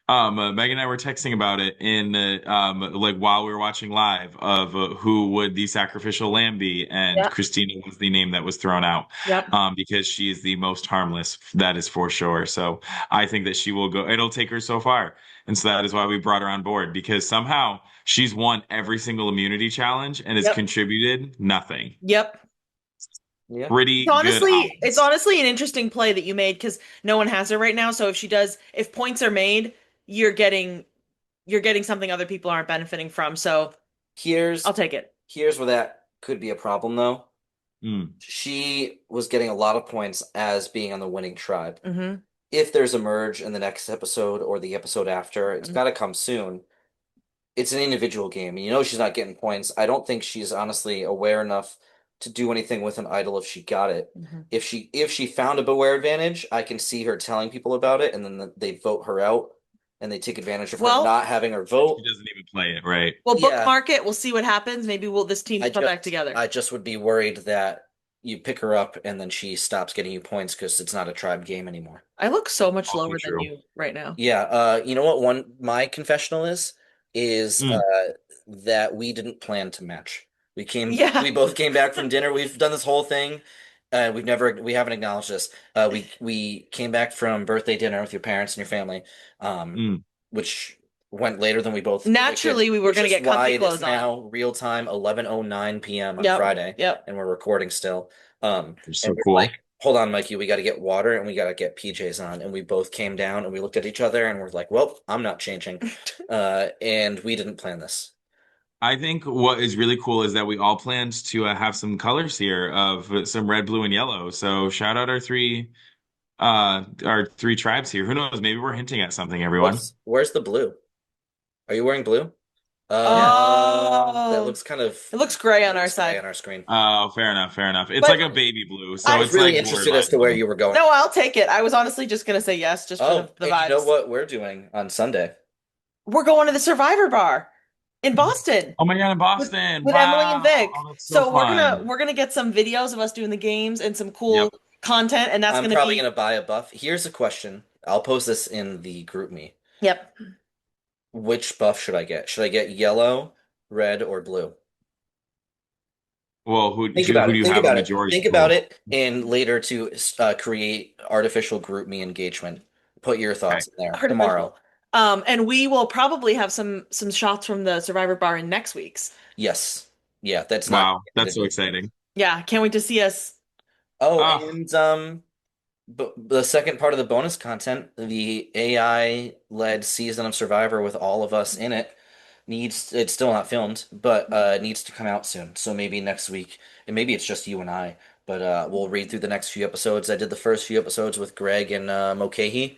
Megan and I were texting about it in like while we were watching live of who would the sacrificial lamb be, and Christina was the name that was thrown out. Because she is the most harmless, that is for sure. So I think that she will go. It'll take her so far, and so that is why we brought her on board because somehow she's won every single immunity challenge and has contributed nothing. Pretty
it's honestly an interesting play that you made because no one has her right now. So if points are made, you're getting something other people aren't benefiting from. So I'll take it.
Here's where that could be a problem though. She was getting a lot of points as being on the winning tribe. If there's a merge in the next episode or the episode after, it's got to come soon. It's an individual game. You know she's not getting points. I don't think she's honestly aware enough to do anything with an idol if she got it. If she found a beware advantage, I can see her telling people about it, and then they vote her out, and they take advantage of her not having her vote.
She doesn't even play it, right?
Well, bookmark it. We'll see what happens. Maybe this team come back together.
I just would be worried that you pick her up and then she stops getting you points because it's not a tribe game anymore.
I look so much lower than you right now.
Yeah. You know what? My confessional is that we didn't plan to match. We both came back from dinner. We've done this whole thing. We haven't acknowledged this. We came back from birthday dinner with your parents and your family, which went later than we both
naturally we were going to get comfy clothes on.
Now real time 11:09 p.m. on Friday. And we're recording still.
So cool.
Like, hold on, Mikey, we got to get water and we got to get PJs on. And we both came down and we looked at each other and we're like, well, I'm not changing. And we didn't plan this.
I think what is really cool is that we all planned to have some colors here of some red, blue, and yellow. So shout out our three tribes here. Who knows? Maybe we're hinting at something, everyone.
Where's the blue? Are you wearing blue? That looks kind of.
It looks gray on our side.
On our screen.
Oh, fair enough. It's like a baby blue. So it's
really
like
interested as to where you were going.
No, I'll take it. I was honestly just gonna say yes, just for the vibes.
You know what we're doing on Sunday?
We're going to the Survivor Bar in Boston.
Oh my god, in Boston
with Emily and Vic.
So
we're gonna get some videos of us doing the games and some cool content, and that's
I'm probably gonna buy a buff. Here's a question. I'll post this in the group me.
Yep.
Which buff should I get? Should I get yellow, red, or blue?
Well, who do you have a majority?
Think about it, and later to create artificial group me engagement. Put your thoughts in there tomorrow.
And we will probably have some shots from the Survivor Bar in next week's.
Yes. Yeah, that's
that's so exciting.
Yeah, can't wait to see us.
And the second part of the bonus content, the AI-led season of Survivor with all of us in it, it's still not filmed, but needs to come out soon. So maybe next week, and maybe it's just you and I, but we'll read through the next few episodes. I did the first few episodes with Greg and Mulcahy,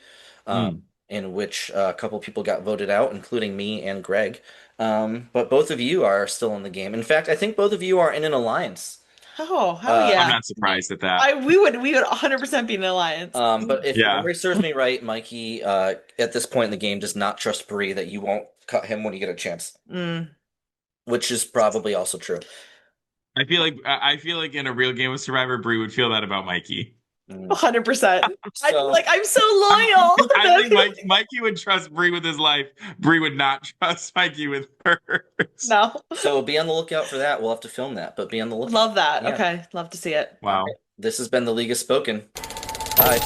in which a couple people got voted out, including me and Greg. But both of you are still in the game. In fact, I think both of you are in an alliance.
Oh, hell
I'm
yeah.
I'm not surprised at that.
We would 100% be an alliance.
But if
Yeah.
memory serves me right, Mikey, at this point in the game, does not trust Bree that you won't cut him when you get a chance, which is probably also true.
I feel like in a real game of Survivor, Bree would feel that about Mikey.
100%.
So-
I'm so loyal.
I think Mikey would trust Bree with his life. Bree would not trust Mikey with hers.
No.
So be on the lookout for that. We'll have to film that, but be on the lookout.
Love that.
Yeah.
Okay. Love to see it.
Wow.
This has been The League Has Spoken. Bye.